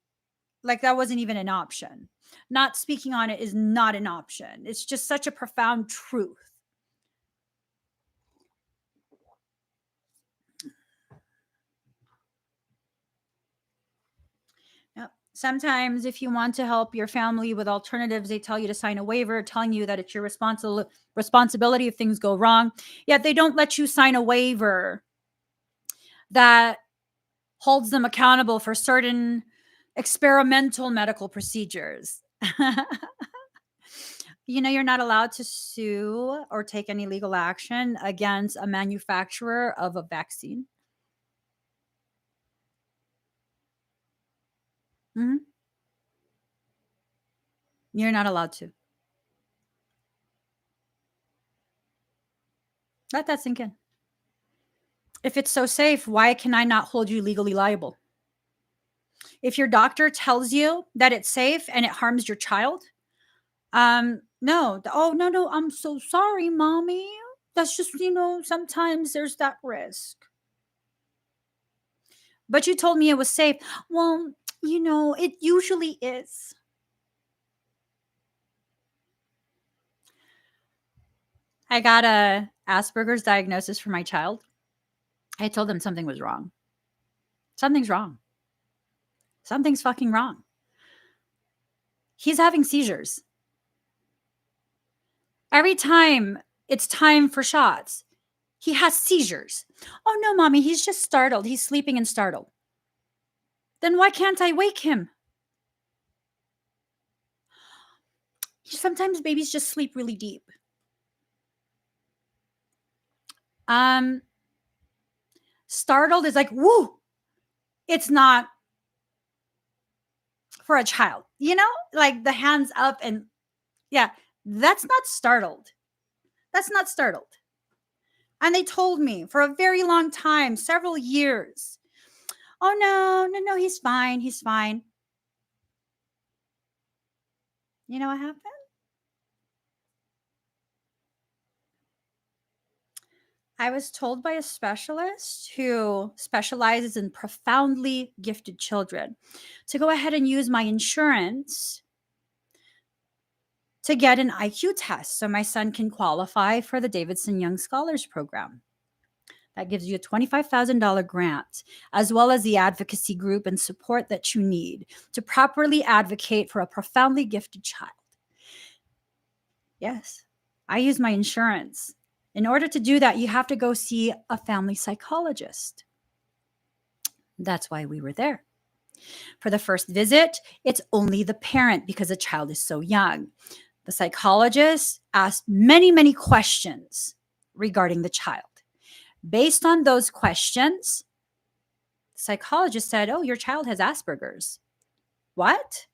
like, that wasn't even an option. Not speaking on it is not an option. It's just such a profound truth. Yep. Sometimes, if you want to help your family with alternatives, they tell you to sign a waiver telling you that it's your responsibility if things go wrong. Yet they don't let you sign a waiver that holds them accountable for certain experimental medical procedures. You're not allowed to sue or take any legal action against a manufacturer of a vaccine. Mhm. You're not allowed to. Let that sink in. If it's so safe, why can I not hold you legally liable? If your doctor tells you that it's safe and it harms your child, no. Oh, no, I'm so sorry, mommy. That's just, sometimes there's that risk. But you told me it was safe. Well, it usually is. I got a Asperger's diagnosis for my child. I told them something was wrong. Something's wrong. Something's fucking wrong. He's having seizures. Every time it's time for shots, he has seizures. Oh no, mommy, he's just startled. He's sleeping and startled. Then why can't I wake him? Sometimes babies just sleep really deep. Startled is like, woo. It's not for a child, like the hands up and yeah, that's not startled. That's not startled. And they told me for a very long time, several years, oh no, he's fine. He's fine. You know what happened? I was told by a specialist who specializes in profoundly gifted children to go ahead and use my insurance to get an IQ test so my son can qualify for the Davidson Young Scholars Program. That gives you a $25,000 grant, as well as the advocacy group and support that you need to properly advocate for a profoundly gifted child. Yes, I use my insurance. In order to do that, you have to go see a family psychologist. That's why we were there. For the first visit, it's only the parent because the child is so young. The psychologist asked many, many questions regarding the child. Based on those questions, the psychologist said, oh, your child has Asperger's. What?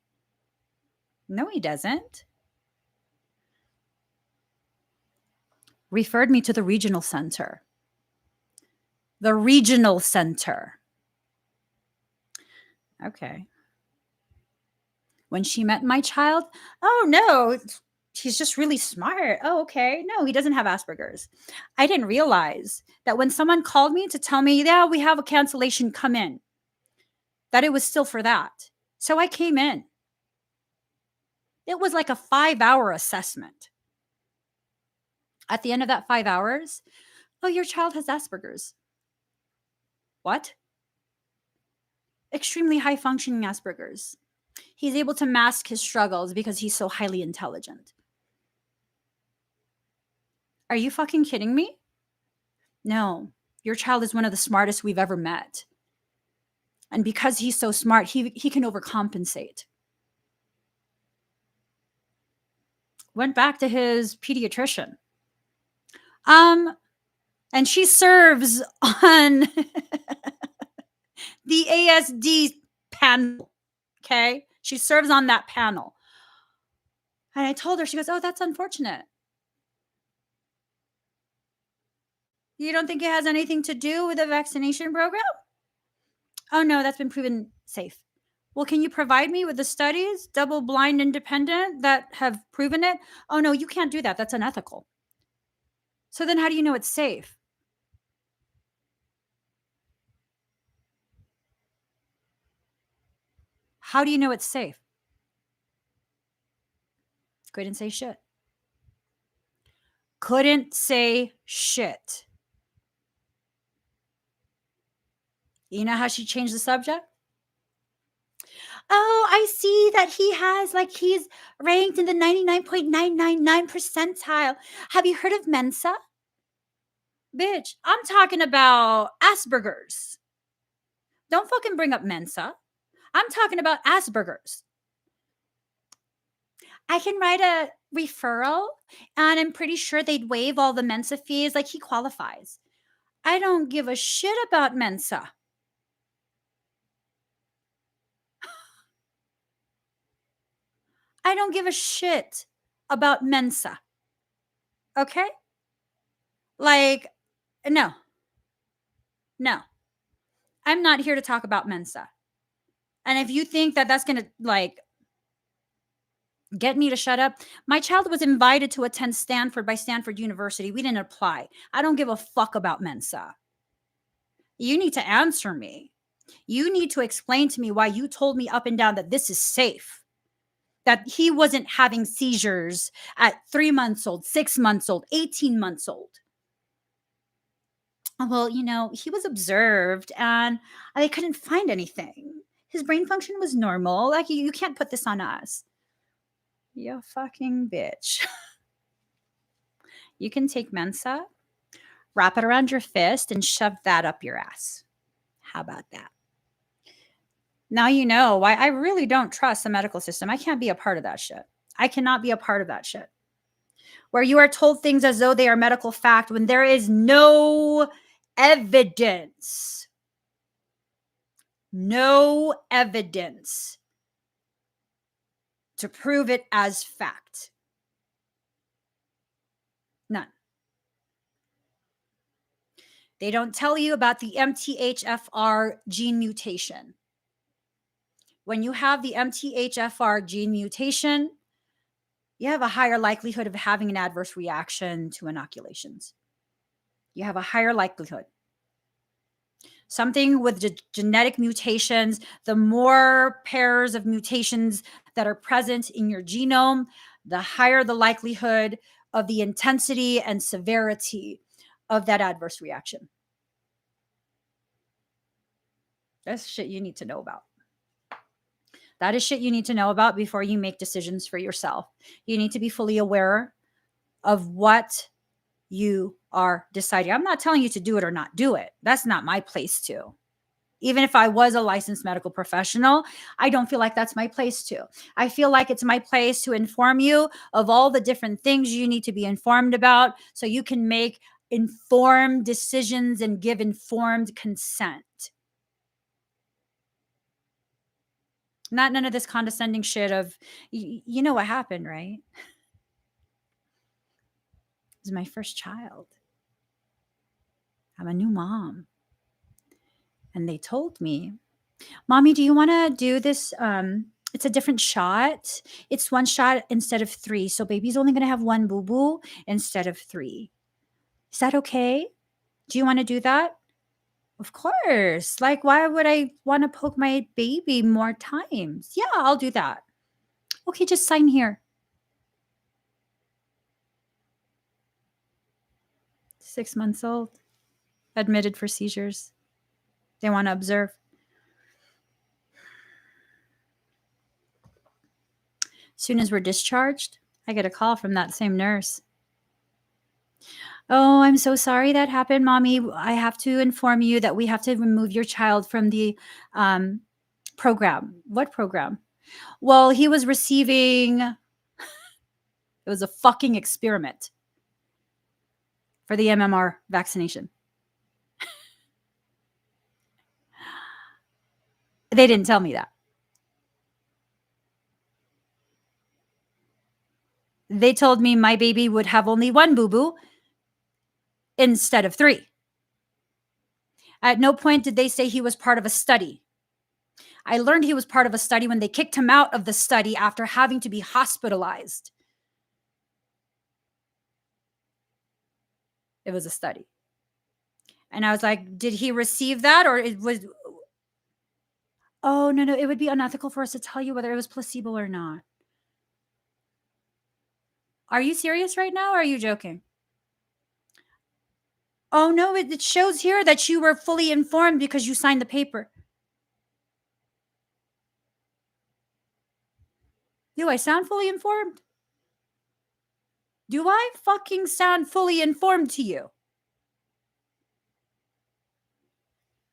No, he doesn't. Referred me to the regional center. The regional center. Okay. When she met my child, oh no, he's just really smart. Oh, okay. No, he doesn't have Asperger's. I didn't realize that when someone called me to tell me, yeah, we have a cancellation, come in, that it was still for that. So I came in. It was like a 5-hour assessment. At the end of that 5 hours, oh, your child has Asperger's. What? Extremely high functioning Asperger's. He's able to mask his struggles because he's so highly intelligent. Are you fucking kidding me? No, your child is one of the smartest we've ever met. And because he's so smart, he can overcompensate. Went back to his pediatrician. And she serves on the ASD panel. Okay. She serves on that panel. And I told her, she goes, oh, that's unfortunate. You don't think it has anything to do with the vaccination program? Oh, no, that's been proven safe. Well, can you provide me with the studies, double blind independent, that have proven it? Oh, no, you can't do that. That's unethical. So then how do you know it's safe? How do you know it's safe? Couldn't say shit. Couldn't say shit. You know how she changed the subject? Oh, I see that he's ranked in the 99.999 percentile. Have you heard of Mensa? Bitch, I'm talking about Asperger's. Don't fucking bring up Mensa. I'm talking about Asperger's. I can write a referral and I'm pretty sure they'd waive all the Mensa fees. Like, he qualifies. I don't give a shit about Mensa. I don't give a shit about Mensa. Okay? Like, no, no. I'm not here to talk about Mensa. And if you think that that's going to like get me to shut up, my child was invited to attend Stanford by Stanford University. We didn't apply. I don't give a fuck about Mensa. You need to answer me. You need to explain to me why you told me up and down that this is safe, that he wasn't having seizures at 3 months old, 6 months old, 18 months old. Well, he was observed and they couldn't find anything. His brain function was normal. Like, you can't put this on us. You fucking bitch. You can take Mensa, wrap it around your fist, and shove that up your ass. How about that? Now you know why I really don't trust the medical system. I can't be a part of that shit. I cannot be a part of that shit. Where you are told things as though they are medical fact when there is no evidence. No evidence to prove it as fact. None. They don't tell you about the MTHFR gene mutation. When you have the MTHFR gene mutation, you have a higher likelihood of having an adverse reaction to inoculations. You have a higher likelihood. Something with genetic mutations, the more pairs of mutations that are present in your genome, the higher the likelihood of the intensity and severity of that adverse reaction. That's shit you need to know about. That is shit you need to know about before you make decisions for yourself. You need to be fully aware of what you are deciding. I'm not telling you to do it or not do it. That's not my place to. Even if I was a licensed medical professional, I don't feel like that's my place to. I feel like it's my place to inform you of all the different things you need to be informed about so you can make informed decisions and give informed consent. Not none of this condescending shit of, you know what happened, right? This is my first child. I'm a new mom. And they told me, Mommy, do you want to do this? It's a different shot. It's one shot instead of 3. So baby's only going to have 1 boo-boo instead of 3. Is that okay? Do you want to do that? Of course. Like, why would I want to poke my baby more times? Yeah, I'll do that. Okay, just sign here. 6 months old, admitted for seizures. They want to observe. As soon as we're discharged, I get a call from that same nurse. Oh, I'm so sorry that happened, Mommy. I have to inform you that we have to remove your child from the program. What program? Well, he was receiving, it was a fucking experiment for the MMR vaccination. They didn't tell me that. They told me my baby would have only 1 boo-boo instead of 3. At no point did they say he was part of a study. I learned he was part of a study when they kicked him out of the study after having to be hospitalized. It was a study. And I was like, did he receive that, or it was, oh, no, it would be unethical for us to tell you whether it was placebo or not. Are you serious right now, or are you joking? Oh, no, it shows here that you were fully informed because you signed the paper. Do I sound fully informed? Do I fucking sound fully informed to you?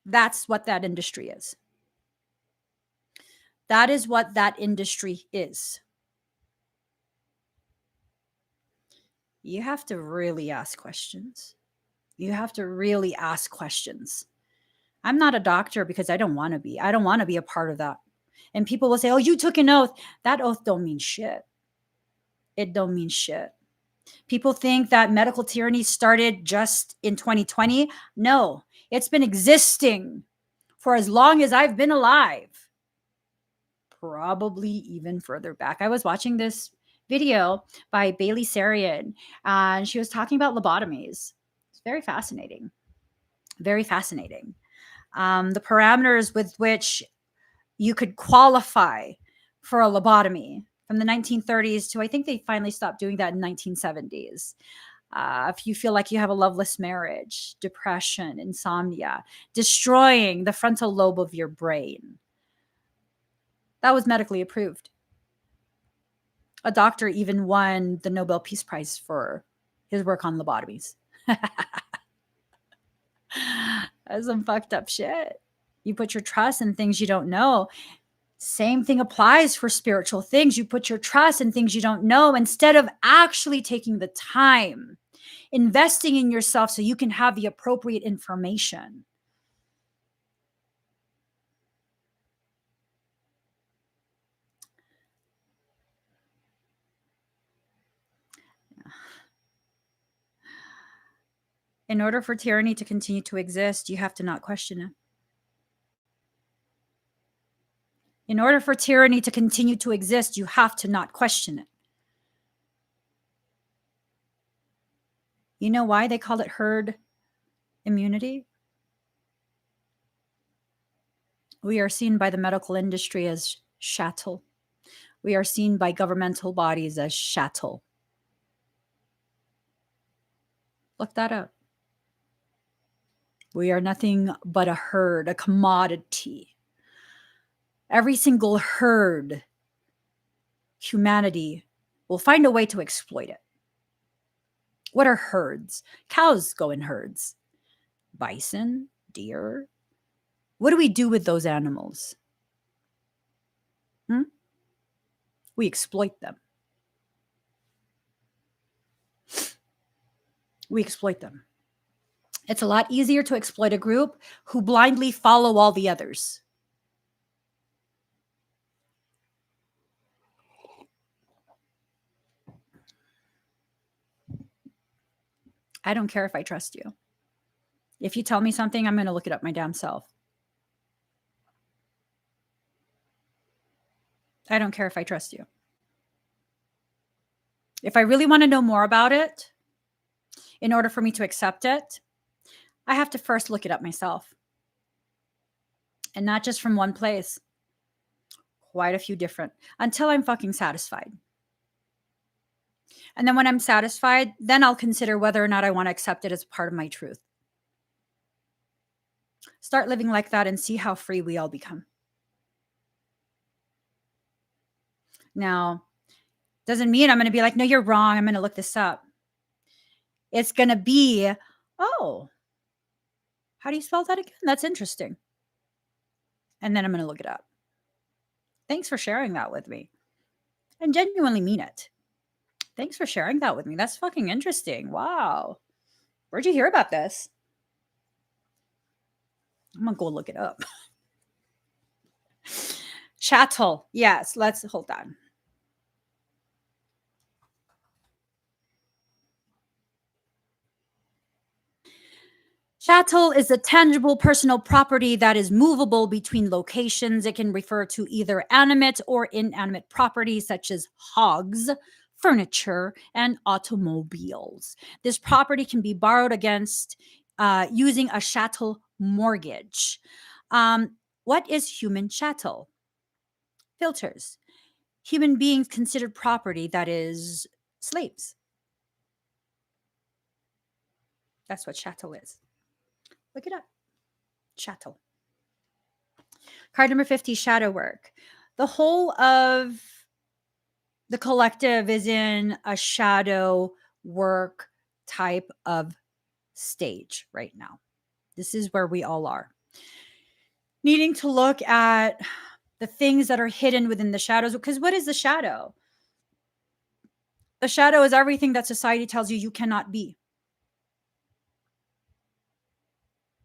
That's what that industry is. That is what that industry is. You have to really ask questions. You have to really ask questions. I'm not a doctor because I don't want to be. I don't want to be a part of that. And people will say, oh, you took an oath. That oath don't mean shit. It don't mean shit. People think that medical tyranny started just in 2020. No, it's been existing for as long as I've been alive. Probably even further back. I was watching this video by Bailey Sarian, and she was talking about lobotomies. It's very fascinating. Very fascinating. The parameters with which you could qualify for a lobotomy from the 1930s to, I think they finally stopped doing that in 1970s. If you feel like you have a loveless marriage, depression, insomnia, destroying the frontal lobe of your brain, that was medically approved. A doctor even won the Nobel Peace Prize for his work on lobotomies. That's some fucked up shit. You put your trust in things you don't know. Same thing applies for spiritual things. You put your trust in things you don't know instead of actually taking the time, investing in yourself so you can have the appropriate information. In order for tyranny to continue to exist, you have to not question it. In order for tyranny to continue to exist, you have to not question it. You know why they call it herd immunity? We are seen by the medical industry as chattel. We are seen by governmental bodies as chattel. Look that up. We are nothing but a herd, a commodity. Every single herd, humanity will find a way to exploit it. What are herds? Cows go in herds. Bison, deer. What do we do with those animals? We exploit them. We exploit them. It's a lot easier to exploit a group who blindly follow all the others. I don't care if I trust you. If you tell me something, I'm going to look it up my damn self. I don't care if I trust you. If I really want to know more about it, in order for me to accept it, I have to first look it up myself. And not just from one place. Quite a few different, until I'm fucking satisfied. And then when I'm satisfied, then I'll consider whether or not I want to accept it as part of my truth. Start living like that and see how free we all become. Now, doesn't mean I'm going to be like, no, you're wrong. I'm going to look this up. It's going to be, oh, how do you spell that again? That's interesting. And then I'm going to look it up. Thanks for sharing that with me. And genuinely mean it. Thanks for sharing that with me. That's fucking interesting. Wow. Where'd you hear about this? I'm going to go look it up. Chattel. Yes, let's hold on. Chattel is a tangible personal property that is movable between locations. It can refer to either animate or inanimate properties such as hogs, furniture, and automobiles. This property can be borrowed against using a chattel mortgage. What is human chattel? Filters. Human beings considered property that is slaves. That's what chattel is. Look it up. Chattel. Card number 50, shadow work. The whole of the collective is in a shadow work type of stage right now. This is where we all are. Needing to look at the things that are hidden within the shadows. Because what is the shadow? The shadow is everything that society tells you you cannot be.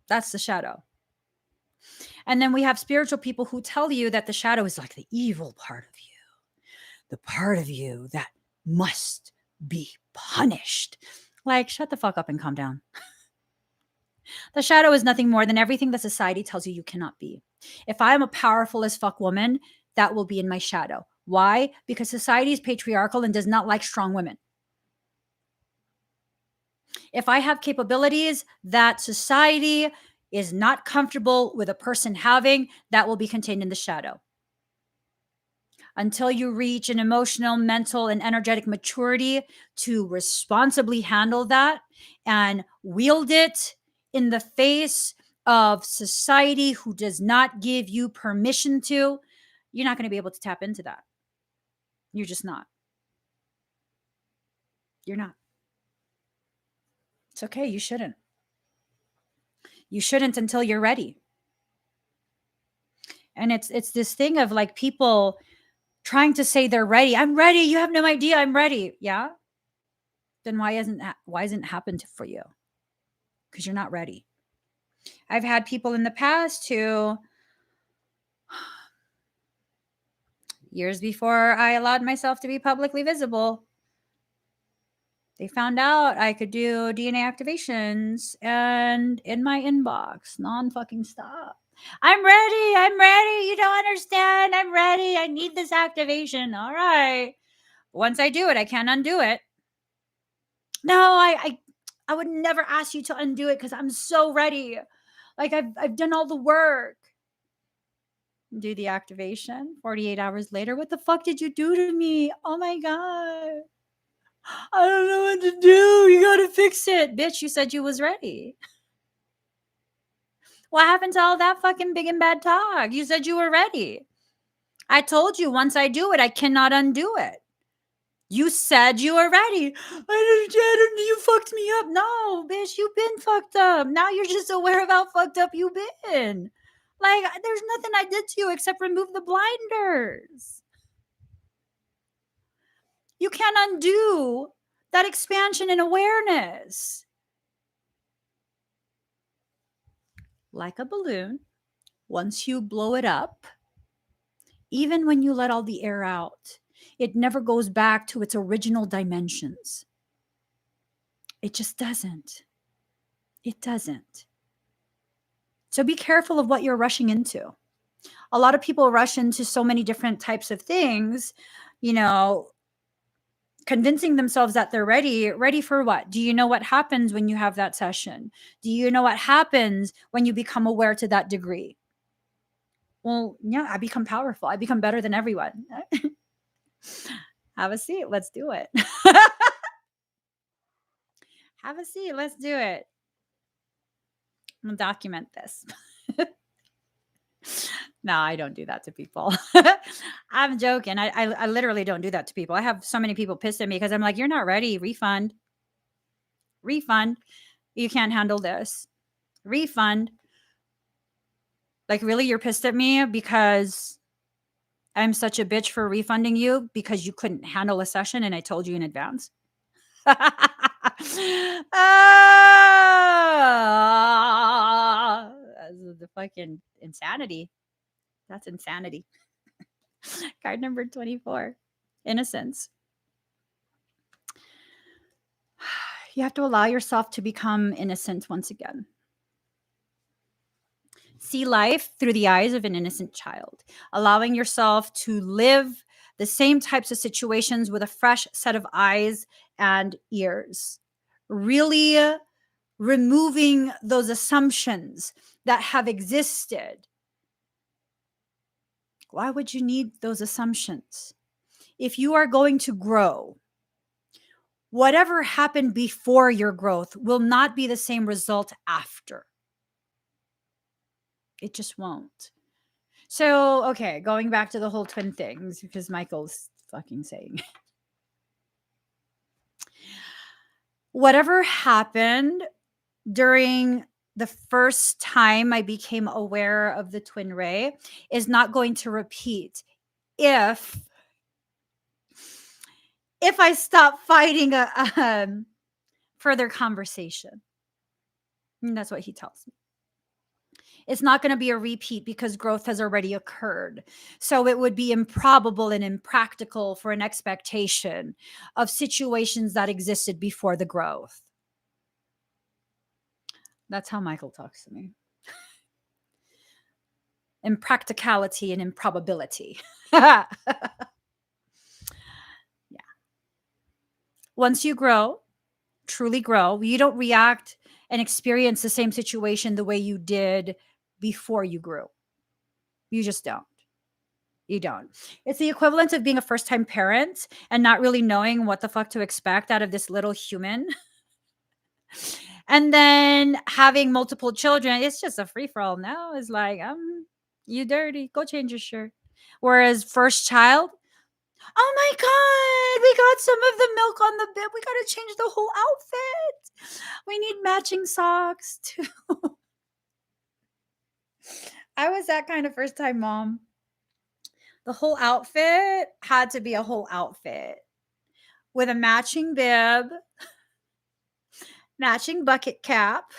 That's the shadow. And then we have spiritual people who tell you that the shadow is like the evil part of you, the part of you that must be punished. Like, shut the fuck up and calm down. The shadow is nothing more than everything that society tells you you cannot be. If I am a powerful as fuck woman, that will be in my shadow. Why? Because society is patriarchal and does not like strong women. If I have capabilities that society is not comfortable with a person having, that will be contained in the shadow. Until you reach an emotional, mental, and energetic maturity to responsibly handle that and wield it in the face of society who does not give you permission to, you're not going to be able to tap into that. You're just not. You're not. It's okay. You shouldn't. You shouldn't until you're ready. And it's this thing of like people trying to say they're ready. I'm ready. You have no idea. I'm ready. Yeah. Then why hasn't it happened for you? Because you're not ready. I've had people in the past who, years before I allowed myself to be publicly visible, they found out I could do DNA activations, and in my inbox, non-fucking stop. I'm ready. I'm ready. You don't understand. I'm ready. I need this activation. All right. Once I do it, I can't undo it. No, I would never ask you to undo it because I'm so ready. Like I've done all the work. Do the activation. 48 hours later, what the fuck did you do to me? Oh my God. I don't know what to do. You gotta fix it. Bitch, you said you was ready. What happened to all that fucking big and bad talk? You said you were ready. I told you once I do it, I cannot undo it. You said you were ready. You fucked me up. No, bitch, you've been fucked up. Now you're just aware of how fucked up you've been. Like, there's nothing I did to you except remove the blinders. You can't undo that expansion in awareness. Like a balloon, once you blow it up, even when you let all the air out, it never goes back to its original dimensions. It just doesn't. It doesn't. So be careful of what you're rushing into. A lot of people rush into so many different types of things, convincing themselves that they're ready. Ready for what? Do you know what happens when you have that session? Do you know what happens when you become aware to that degree? Well, yeah, I become powerful. I become better than everyone. Have a seat. Let's do it. Have a seat. Let's do it. I'm going to document this. No, I don't do that to people. I'm joking. I literally don't do that to people. I have so many people pissed at me because I'm like, you're not ready. Refund. You can't handle this. Refund. Like, really? You're pissed at me because I'm such a bitch for refunding you because you couldn't handle a session and I told you in advance? That's the fucking insanity. That's insanity. Card number 24, innocence. You have to allow yourself to become innocent once again. See life through the eyes of an innocent child, allowing yourself to live the same types of situations with a fresh set of eyes and ears. Really removing those assumptions that have existed. Why would you need those assumptions? If you are going to grow, whatever happened before your growth will not be the same result after. It just won't. So, okay, going back to the whole twin things, because Michael's fucking saying whatever happened during the first time I became aware of the twin ray is not going to repeat if I stop fighting a further conversation. And that's what he tells me. It's not going to be a repeat because growth has already occurred. So it would be improbable and impractical for an expectation of situations that existed before the growth. That's how Michael talks to me. Impracticality and improbability. Yeah. Once you grow, truly grow, you don't react and experience the same situation the way you did before you grew. You just don't. You don't. It's the equivalent of being a first time parent and not really knowing what the fuck to expect out of this little human. And then having multiple children, it's just a free for all now. It's like, you dirty, go change your shirt. Whereas first child, oh my God, we got some of the milk on the bib. We got to change the whole outfit. We need matching socks too. I was that kind of first time mom. The whole outfit had to be a whole outfit with a matching bib, matching bucket cap,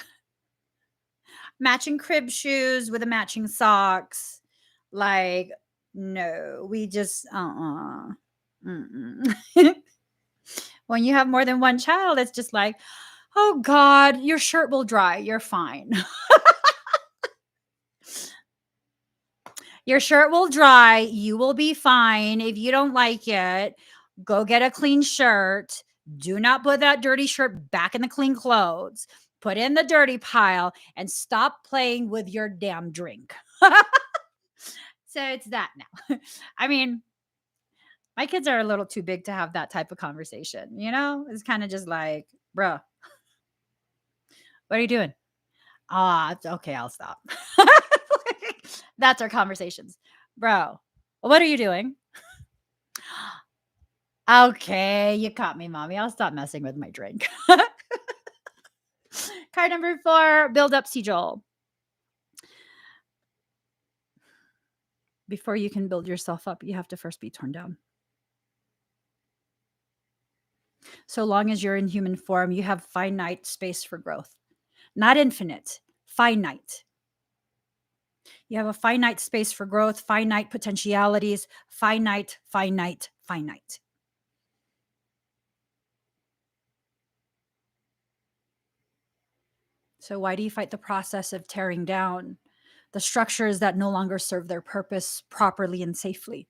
matching crib shoes with a matching socks. Like, no, we just, When you have more than one child, it's just like, oh God, your shirt will dry. You're fine. Your shirt will dry. You will be fine. If you don't like it, go get a clean shirt. Do not put that dirty shirt back in the clean clothes. Put in the dirty pile and stop playing with your damn drink. So it's that now. I mean, my kids are a little too big to have that type of conversation. It's kind of just like, bro, what are you doing? Okay, I'll stop. That's our conversations. Bro, what are you doing? Okay, you caught me, mommy. I'll stop messing with my drink. Card number 4, build up, see Joel. Before you can build yourself up, you have to first be torn down. So long as you're in human form, you have finite space for growth. Not infinite, finite. You have a finite space for growth, finite potentialities, finite, finite, finite. So why do you fight the process of tearing down the structures that no longer serve their purpose properly and safely?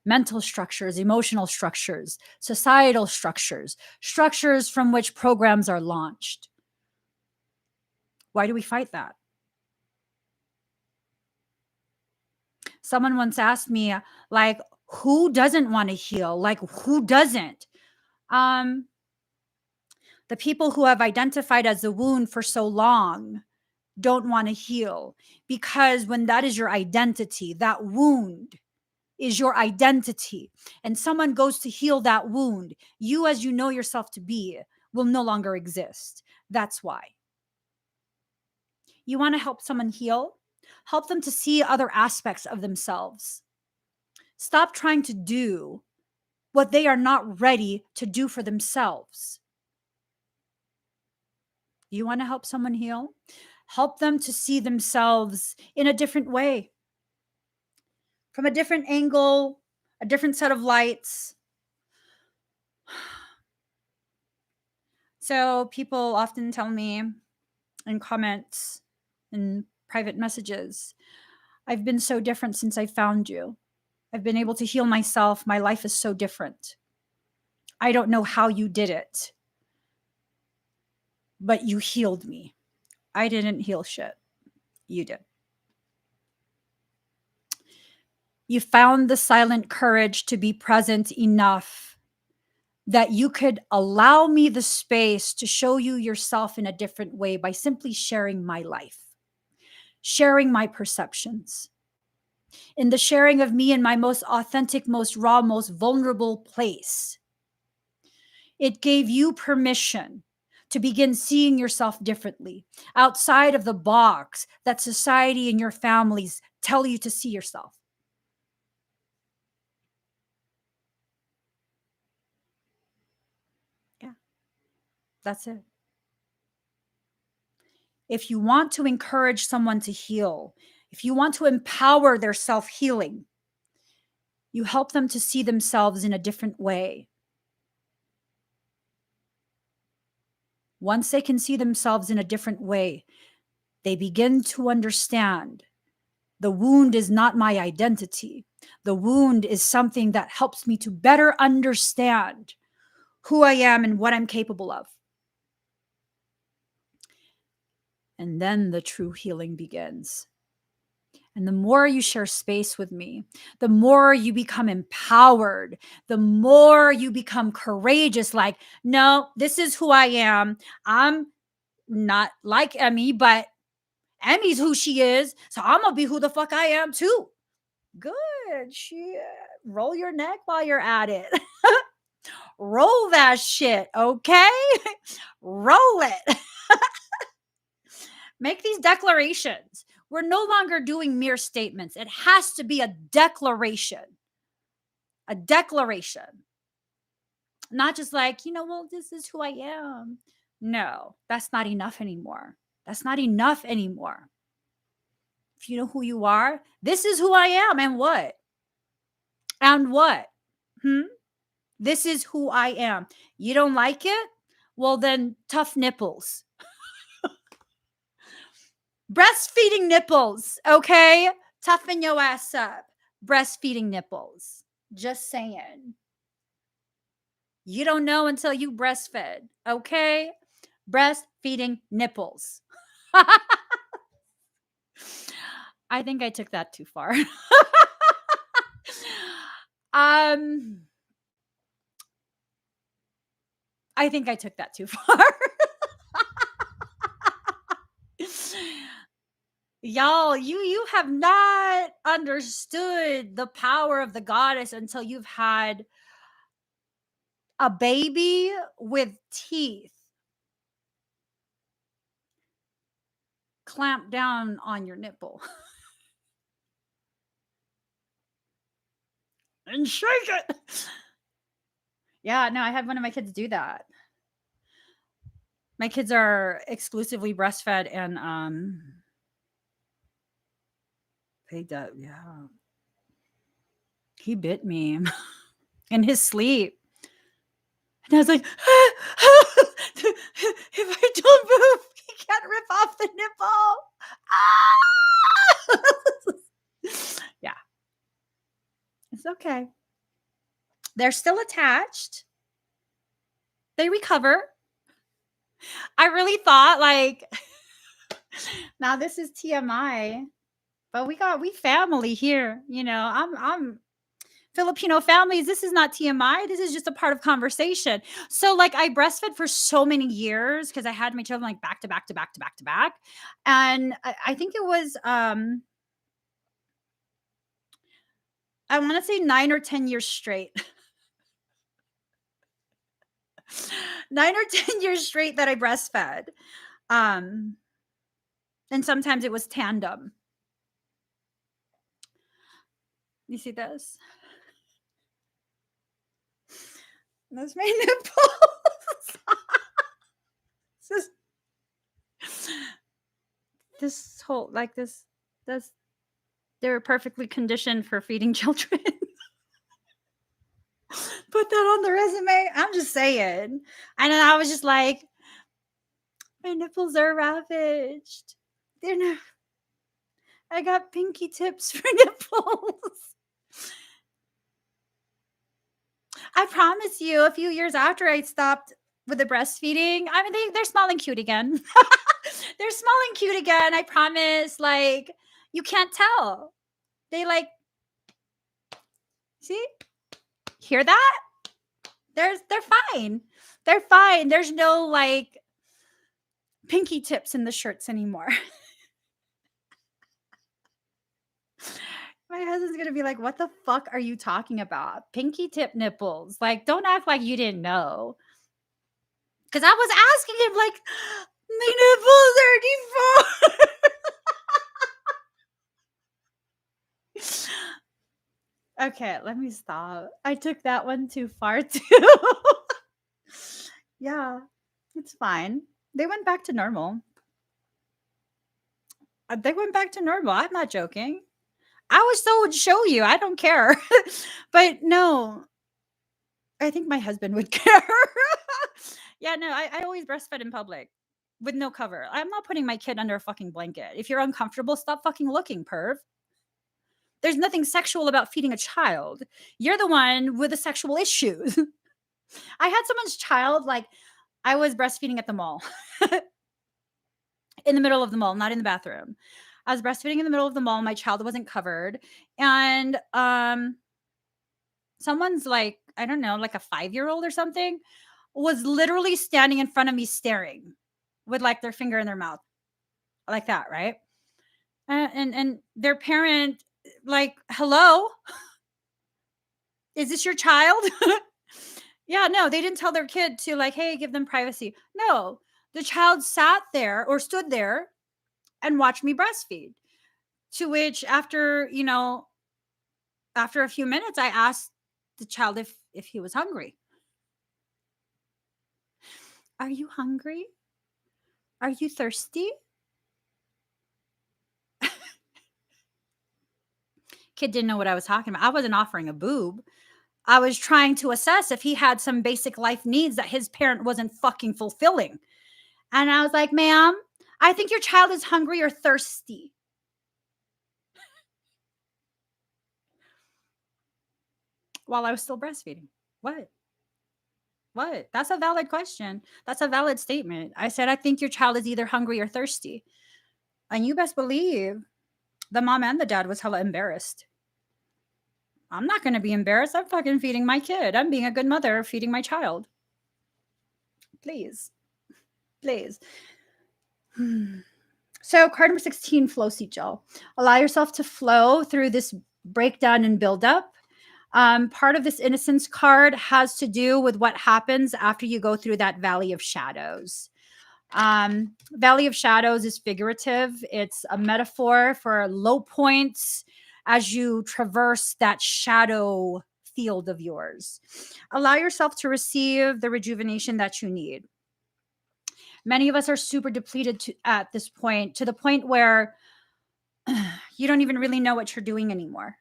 Mental structures, emotional structures, societal structures, structures from which programs are launched. Why do we fight that? Someone once asked me, like, who doesn't want to heal? Like, who doesn't? The people who have identified as a wound for so long don't want to heal, because when that is your identity, that wound is your identity, and someone goes to heal that wound, you, as you know yourself to be, will no longer exist. That's why. You want to help someone heal? Help them to see other aspects of themselves. Stop trying to do what they are not ready to do for themselves. You want to help someone heal? Help them to see themselves in a different way, from a different angle, a different set of lights. So people often tell me in comments, in private messages. I've been so different since I found you. I've been able to heal myself. My life is so different. I don't know how you did it, but you healed me. I didn't heal shit. You did. You found the silent courage to be present enough that you could allow me the space to show you yourself in a different way by simply sharing my life, sharing my perceptions. In the sharing of me in my most authentic, most raw, most vulnerable place, it gave you permission to begin seeing yourself differently, outside of the box that society and your families tell you to see yourself. Yeah, that's it. If you want to encourage someone to heal, if you want to empower their self-healing, you help them to see themselves in a different way. Once they can see themselves in a different way, they begin to understand the wound is not my identity. The wound is something that helps me to better understand who I am and what I'm capable of. And then the true healing begins. And the more you share space with me, the more you become empowered, the more you become courageous. Like, no, this is who I am. I'm not like Emmie, but Emmie's who she is. So I'm going to be who the fuck I am too. Good shit. Roll your neck while you're at it. Roll that shit, okay? Roll it. Make these declarations. We're no longer doing mere statements. It has to be a declaration. A declaration. Not just like, well, this is who I am. No, that's not enough anymore. That's not enough anymore. If you know who you are, this is who I am. And what? And what? This is who I am. You don't like it? Well, then tough nipples. Breastfeeding nipples, okay? Toughen your ass up. Breastfeeding nipples. Just saying. You don't know until you breastfed, okay? Breastfeeding nipples. I think I took that too far. I think I took that too far. Y'all, you have not understood the power of the goddess until you've had a baby with teeth clamp down on your nipple and shake it. Yeah, no, I had one of my kids do that. My kids are exclusively breastfed, and yeah. He bit me in his sleep. And I was like, if I don't move, he can't rip off the nipple. Yeah. It's okay. They're still attached. They recover. I really thought now this is TMI, but we family here. I'm Filipino families. This is not TMI. This is just a part of conversation. So I breastfed for so many years because I had my children back to back to back to back to back. And I think it was, I want to say 9 or 10 years straight. 9 or 10 years straight that I breastfed. And sometimes it was tandem. You see this? That's my nipples. this whole they're perfectly conditioned for feeding children. Put that on the resume. I'm just saying. And then I was just like, my nipples are ravaged. They're not. I got pinky tips for nipples. I promise you, a few years after I stopped with the breastfeeding, I mean, they're small and cute again. They're small and cute again. I promise. Like, you can't tell. They like, see, hear that? They're fine. They're fine. There's no like pinky tips in the shirts anymore. My husband's gonna be like, "What the fuck are you talking about? Pinky tip nipples? Like, don't act like you didn't know." Because I was asking him, like, my nipples are deformed. Okay, let me stop. I took that one too far too. Yeah, it's fine. They went back to normal. They went back to normal. I'm not joking. I was so would show you. I don't care. But no, I think my husband would care. Yeah, no, I always breastfed in public with no cover. I'm not putting my kid under a fucking blanket. If you're uncomfortable, stop fucking looking, perv. There's nothing sexual about feeding a child. You're the one with the sexual issues. I had someone's child, like, I was breastfeeding at the mall. In the middle of the mall, not in the bathroom. I was breastfeeding in the middle of the mall. My child wasn't covered. And someone's like, I don't know, like a 5-year-old or something, was literally standing in front of me staring with like their finger in their mouth. Like that, right? And their parent, like, hello? Is this your child? Yeah, no, they didn't tell their kid to like, hey, give them privacy. No, the child sat there or stood there and watched me breastfeed. To which after, after a few minutes, I asked the child if he was hungry. Are you hungry? Are you thirsty? Kid didn't know what I was talking about. I wasn't offering a boob. I was trying to assess if he had some basic life needs that his parent wasn't fucking fulfilling. And I was like, ma'am, I think your child is hungry or thirsty. While I was still breastfeeding. What? What? That's a valid question. That's a valid statement. I said, I think your child is either hungry or thirsty. And you best believe the mom and the dad was hella embarrassed. I'm not going to be embarrassed. I'm fucking feeding my kid. I'm being a good mother feeding my child. Please. Please. So card number 16, flow seat gel. Allow yourself to flow through this breakdown and buildup. Part of this innocence card has to do with what happens after you go through that valley of shadows. Valley of shadows is figurative. It's a metaphor for low points as you traverse that shadow field of yours. Allow yourself to receive the rejuvenation that you need. Many of us are super depleted at this point, to the point where you don't even really know what you're doing anymore.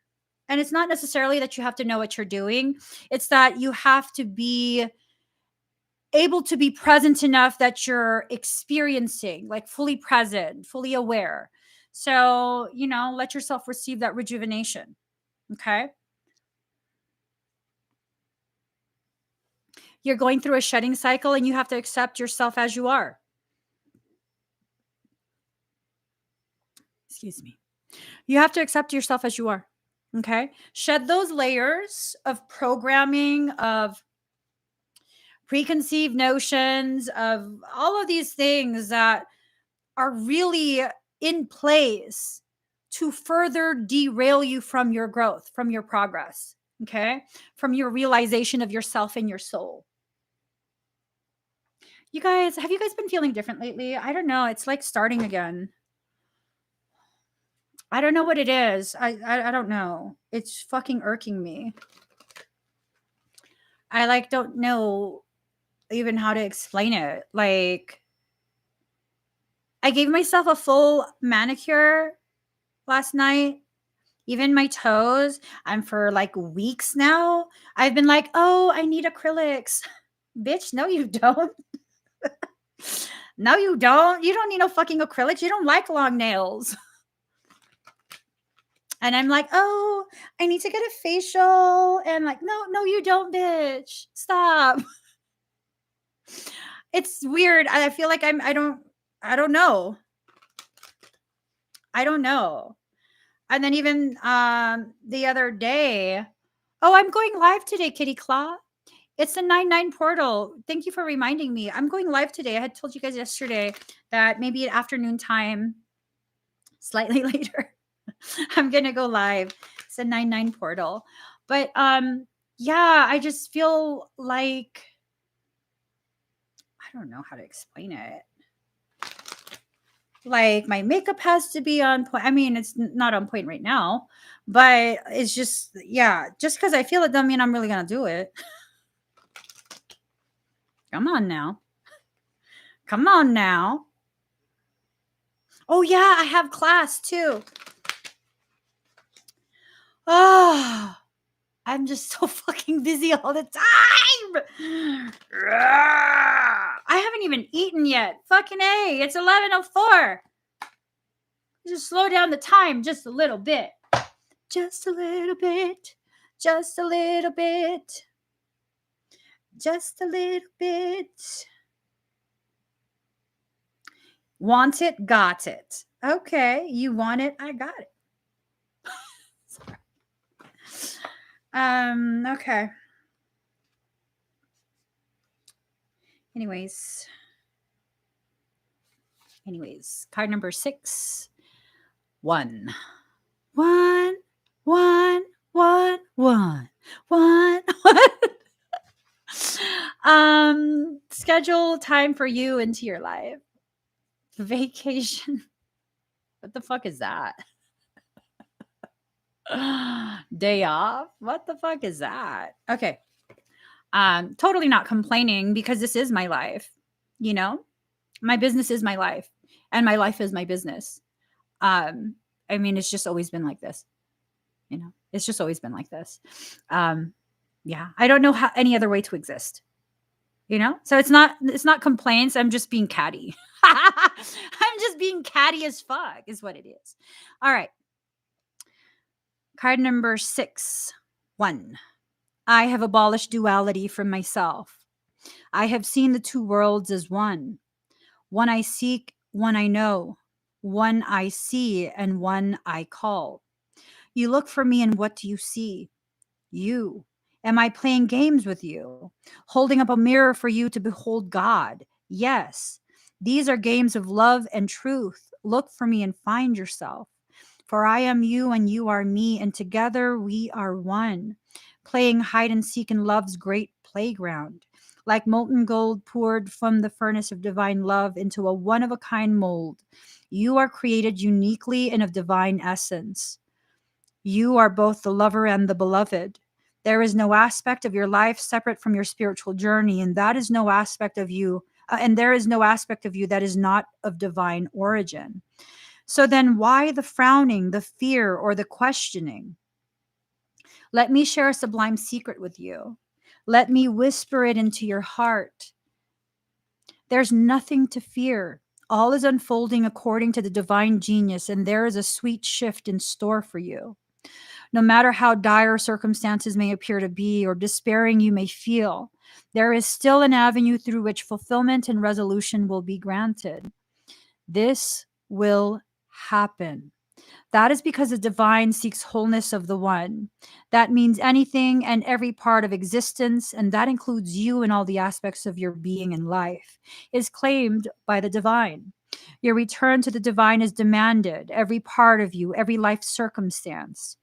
And it's not necessarily that you have to know what you're doing. It's that you have to be able to be present enough that you're experiencing, like fully present, fully aware. So, let yourself receive that rejuvenation. Okay. You're going through a shedding cycle and you have to accept yourself as you are. Excuse me. You have to accept yourself as you are. Okay. Shed those layers of programming, of preconceived notions, of all of these things that are really in place to further derail you from your growth, from your progress, okay? From your realization of yourself and your soul. You guys, have you guys been feeling different lately? I don't know. It's like starting again. I don't know what it is. I don't know. It's fucking irking me. I like don't know even how to explain it. Like, I gave myself a full manicure last night, even my toes. And for like weeks now, I've been like, oh, I need acrylics. Bitch, no, you don't. No, you don't. You don't need no fucking acrylics. You don't like long nails. And I'm like, oh, I need to get a facial. And like, no, you don't, bitch. Stop. It's weird. I feel like I don't know. I don't know. And then even the other day, oh, I'm going live today, Kitty Claw. It's the 99 portal. Thank you for reminding me. I'm going live today. I had told you guys yesterday that maybe at afternoon time, slightly later, I'm gonna go live. It's a 99 portal. But yeah, I just feel like I don't know how to explain it. Like my makeup has to be on point. I mean, it's not on point right now, but it's just, yeah, just because I feel it doesn't mean I'm really gonna do it. Come on now. Come on now. Oh yeah, I have class too. Oh, I'm just so fucking busy all the time. I haven't even eaten yet. Fucking A. It's 11:04. Just slow down the time just a little bit. Just a little bit. Just a little bit. Just a little bit. Want it, got it. Okay, you want it, I got it. Okay. Anyways, card number 6. 1. 1, 1, 1, 1, 1, 1. Schedule time for you into your life. Vacation. What the fuck is that? Day off? What the fuck is that? Okay. Totally not complaining because this is my life. You know, my business is my life, and my life is my business. I mean, it's just always been like this. You know, it's just always been like this. Yeah, I don't know how any other way to exist. You know, so it's not complaints. I'm just being catty. I'm just being catty as fuck, is what it is. All right. Card number 6. 1. I have abolished duality from myself. I have seen the two worlds as one. One I seek, one I know. One I see, and one I call. You look for me, and what do you see? You. Am I playing games with you? Holding up a mirror for you to behold God? Yes. These are games of love and truth. Look for me and find yourself. For I am you and you are me, and together we are one. Playing hide and seek in love's great playground. Like molten gold poured from the furnace of divine love into a one of a kind mold. You are created uniquely and of divine essence. You are both the lover and the beloved. There is no aspect of your life separate from your spiritual journey, and that is no aspect of you, and there is no aspect of you that is not of divine origin. So then, why the frowning, the fear, or the questioning? Let me share a sublime secret with you. Let me whisper it into your heart. There's nothing to fear. All is unfolding according to the divine genius, and there is a sweet shift in store for you. No matter how dire circumstances may appear to be or despairing you may feel, there is still an avenue through which fulfillment and resolution will be granted. This will happen. That is because the divine seeks wholeness of the one. That means anything and every part of existence, and that includes you and all the aspects of your being and life, is claimed by the divine. Your return to the divine is demanded, every part of you, every life circumstance.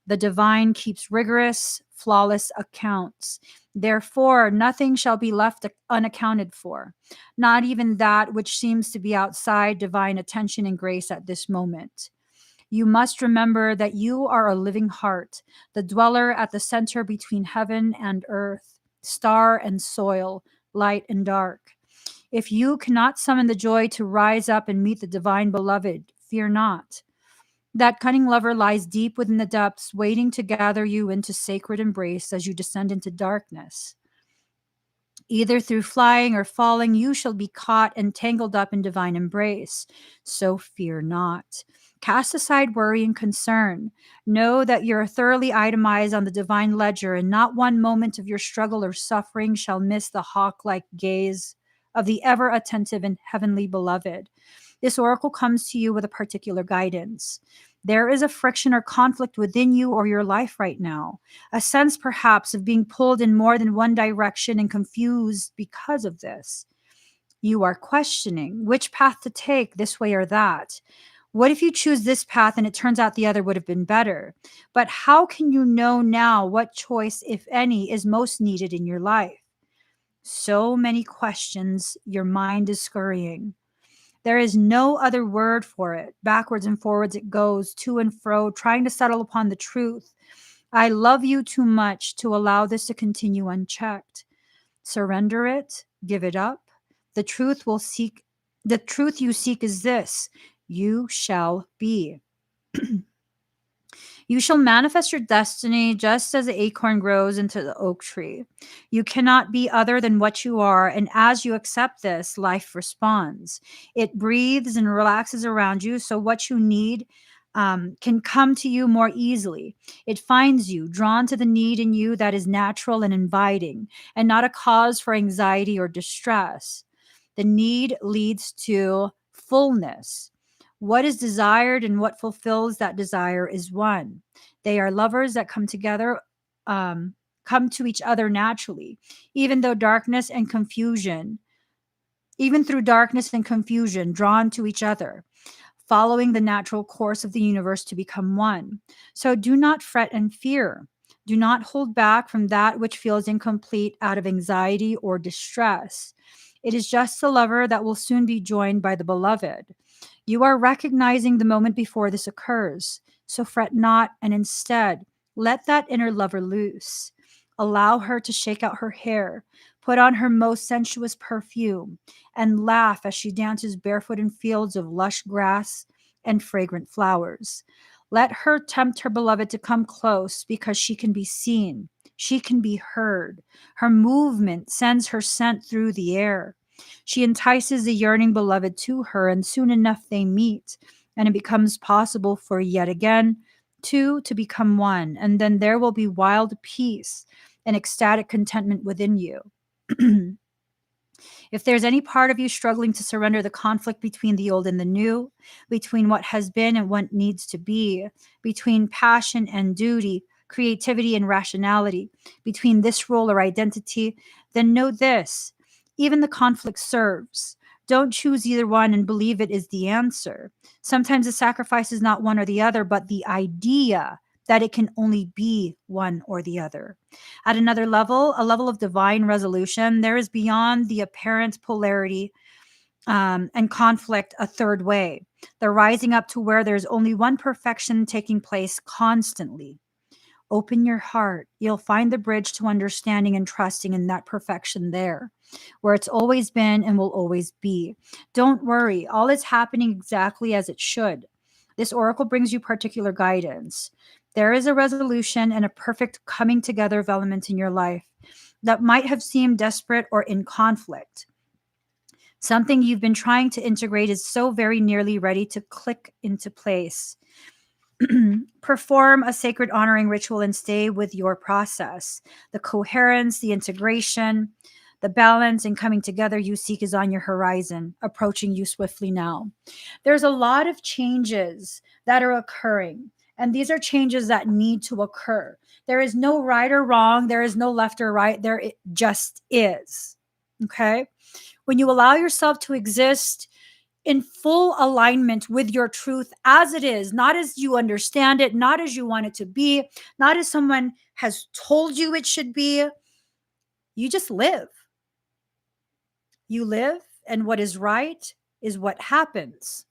The divine keeps rigorous, flawless accounts. Therefore, nothing shall be left unaccounted for, not even that which seems to be outside divine attention and grace at this moment. You must remember that you are a living heart, the dweller at the center between heaven and earth, star and soil, light and dark. If you cannot summon the joy to rise up and meet the divine beloved, fear not. That cunning lover lies deep within the depths, waiting to gather you into sacred embrace as you descend into darkness. Either through flying or falling, you shall be caught and tangled up in divine embrace. So fear not. Cast aside worry and concern. Know that you're thoroughly itemized on the divine ledger, and not one moment of your struggle or suffering shall miss the hawk like gaze of the ever attentive and heavenly beloved. This oracle comes to you with a particular guidance. There is a friction or conflict within you or your life right now, a sense perhaps of being pulled in more than one direction and confused because of this. You are questioning which path to take, this way or that. What if you choose this path and it turns out the other would have been better? But how can you know now what choice, if any, is most needed in your life? So many questions, your mind is scurrying. There is no other word for it. Backwards and forwards it goes, to and fro, trying to settle upon the truth. I love you too much to allow this to continue unchecked. Surrender it, give it up. The truth you seek is this: you shall be. You shall manifest your destiny just as the acorn grows into the oak tree. You cannot be other than what you are, and as you accept this, life responds. It breathes and relaxes around you, so what you need can come to you more easily. It finds you, drawn to the need in you that is natural and inviting, and not a cause for anxiety or distress. The need leads to fullness. What is desired and what fulfills that desire is one. They are lovers that come together, come to each other naturally, even though darkness and confusion, even through darkness and confusion, drawn to each other, following the natural course of the universe to become one. So do not fret and fear. Do not hold back from that which feels incomplete out of anxiety or distress. It is just the lover that will soon be joined by the beloved. You are recognizing the moment before this occurs. So fret not, and instead, let that inner lover loose. Allow her to shake out her hair, put on her most sensuous perfume, and laugh as she dances barefoot in fields of lush grass and fragrant flowers. Let her tempt her beloved to come close, because she can be seen, she can be heard. Her movement sends her scent through the air. She entices the yearning beloved to her, and soon enough they meet, and it becomes possible for yet again two to become one, and then there will be wild peace and ecstatic contentment within you. If there's any part of you struggling to surrender the conflict between the old and the new, between what has been and what needs to be, between passion and duty, creativity and rationality, between this role or identity, then know this: even the conflict serves. Don't choose either one and believe it is the answer. Sometimes the sacrifice is not one or the other, but the idea that it can only be one or the other. At another level, a level of divine resolution, there is beyond the apparent polarity and conflict a third way. The rising up to where there's only one perfection taking place constantly. Open your heart. You'll find the bridge to understanding and trusting in that perfection there, where it's always been and will always be. Don't worry. All is happening exactly as it should. This oracle brings you particular guidance. There is a resolution and a perfect coming together of elements in your life that might have seemed desperate or in conflict. Something you've been trying to integrate is so very nearly ready to click into place. Perform a sacred honoring ritual and stay with your process. The coherence, the integration, the balance and coming together you seek is on your horizon, approaching you swiftly now. There's a lot of changes that are occurring, and these are changes that need to occur. There is no right or wrong. There is no left or right. There it just is. Okay? When you allow yourself to exist in full alignment with your truth as it is, not as you understand it, not as you want it to be, not as someone has told you it should be, you just live. You live, and what is right is what happens.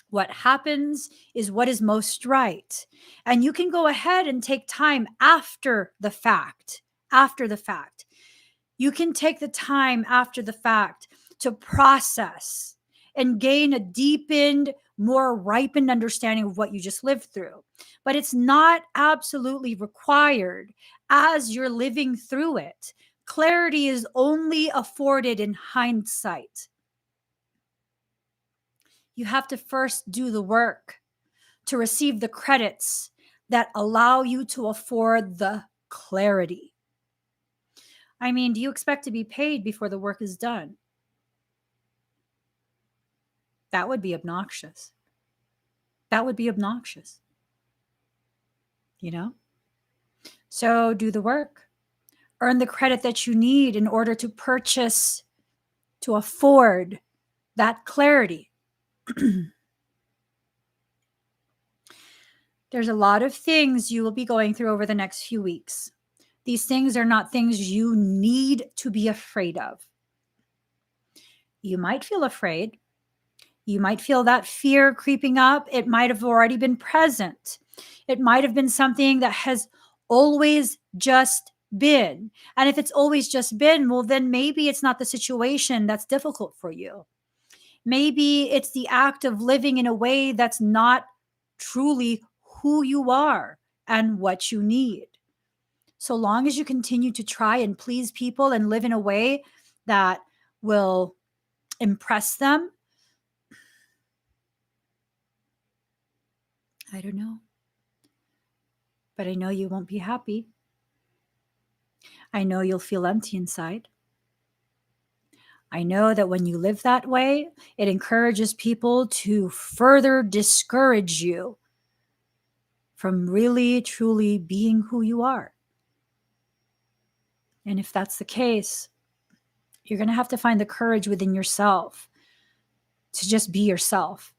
What happens is what is most right. And you can go ahead and take time after the fact. After the fact. You can take the time after the fact to process and gain a deepened, more ripened understanding of what you just lived through. But it's not absolutely required as you're living through it. Clarity is only afforded in hindsight. You have to first do the work. to receive the credits that allow you to afford the clarity. I mean, do you expect to be paid before the work is done? That would be obnoxious. That would be obnoxious. You know? So do the work. Earn the credit that you need in order to purchase, to afford that clarity. There's a lot of things you will be going through over the next few weeks. These things are not things you need to be afraid of. You might feel afraid. You might feel that fear creeping up. It might have already been present. It might have been something that has always just been. And if it's always just been, well, then maybe it's not the situation that's difficult for you. Maybe it's the act of living in a way that's not truly who you are and what you need. So long as you continue to try and please people and live in a way that will impress them, I don't know. But I know you won't be happy. I know you'll feel empty inside. I know that when you live that way, it encourages people to further discourage you from really, truly being who you are. And if that's the case, you're going to have to find the courage within yourself to just be yourself.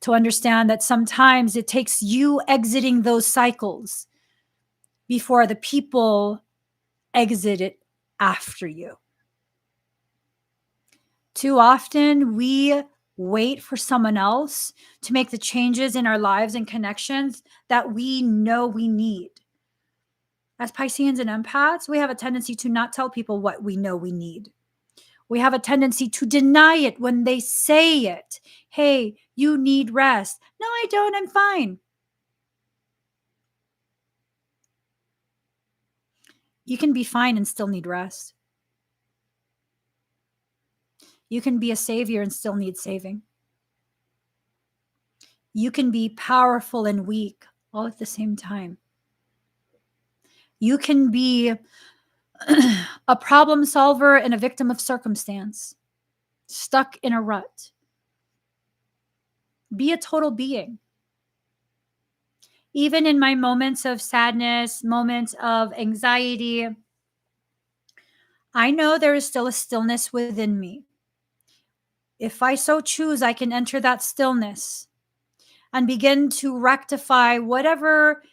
To understand that sometimes it takes you exiting those cycles before the people exit it after you. Too often we wait for someone else to make the changes in our lives and connections that we know we need. As Pisceans and empaths, we have a tendency to not tell people what we know we need. We have a tendency to deny it when they say it. Hey, you need rest. No, I don't. I'm fine. You can be fine and still need rest. You can be a savior and still need saving. You can be powerful and weak all at the same time. You can be a problem solver and a victim of circumstance, stuck in a rut. Be a total being. Even in my moments of sadness, moments of anxiety, I know there is still a stillness within me. If I so choose, I can enter that stillness and begin to rectify whatever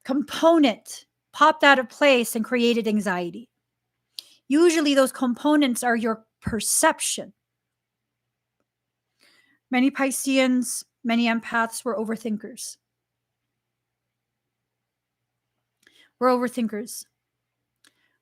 component popped out of place and created anxiety. Usually those components are your perception. Many Pisceans, many empaths were overthinkers. We're overthinkers.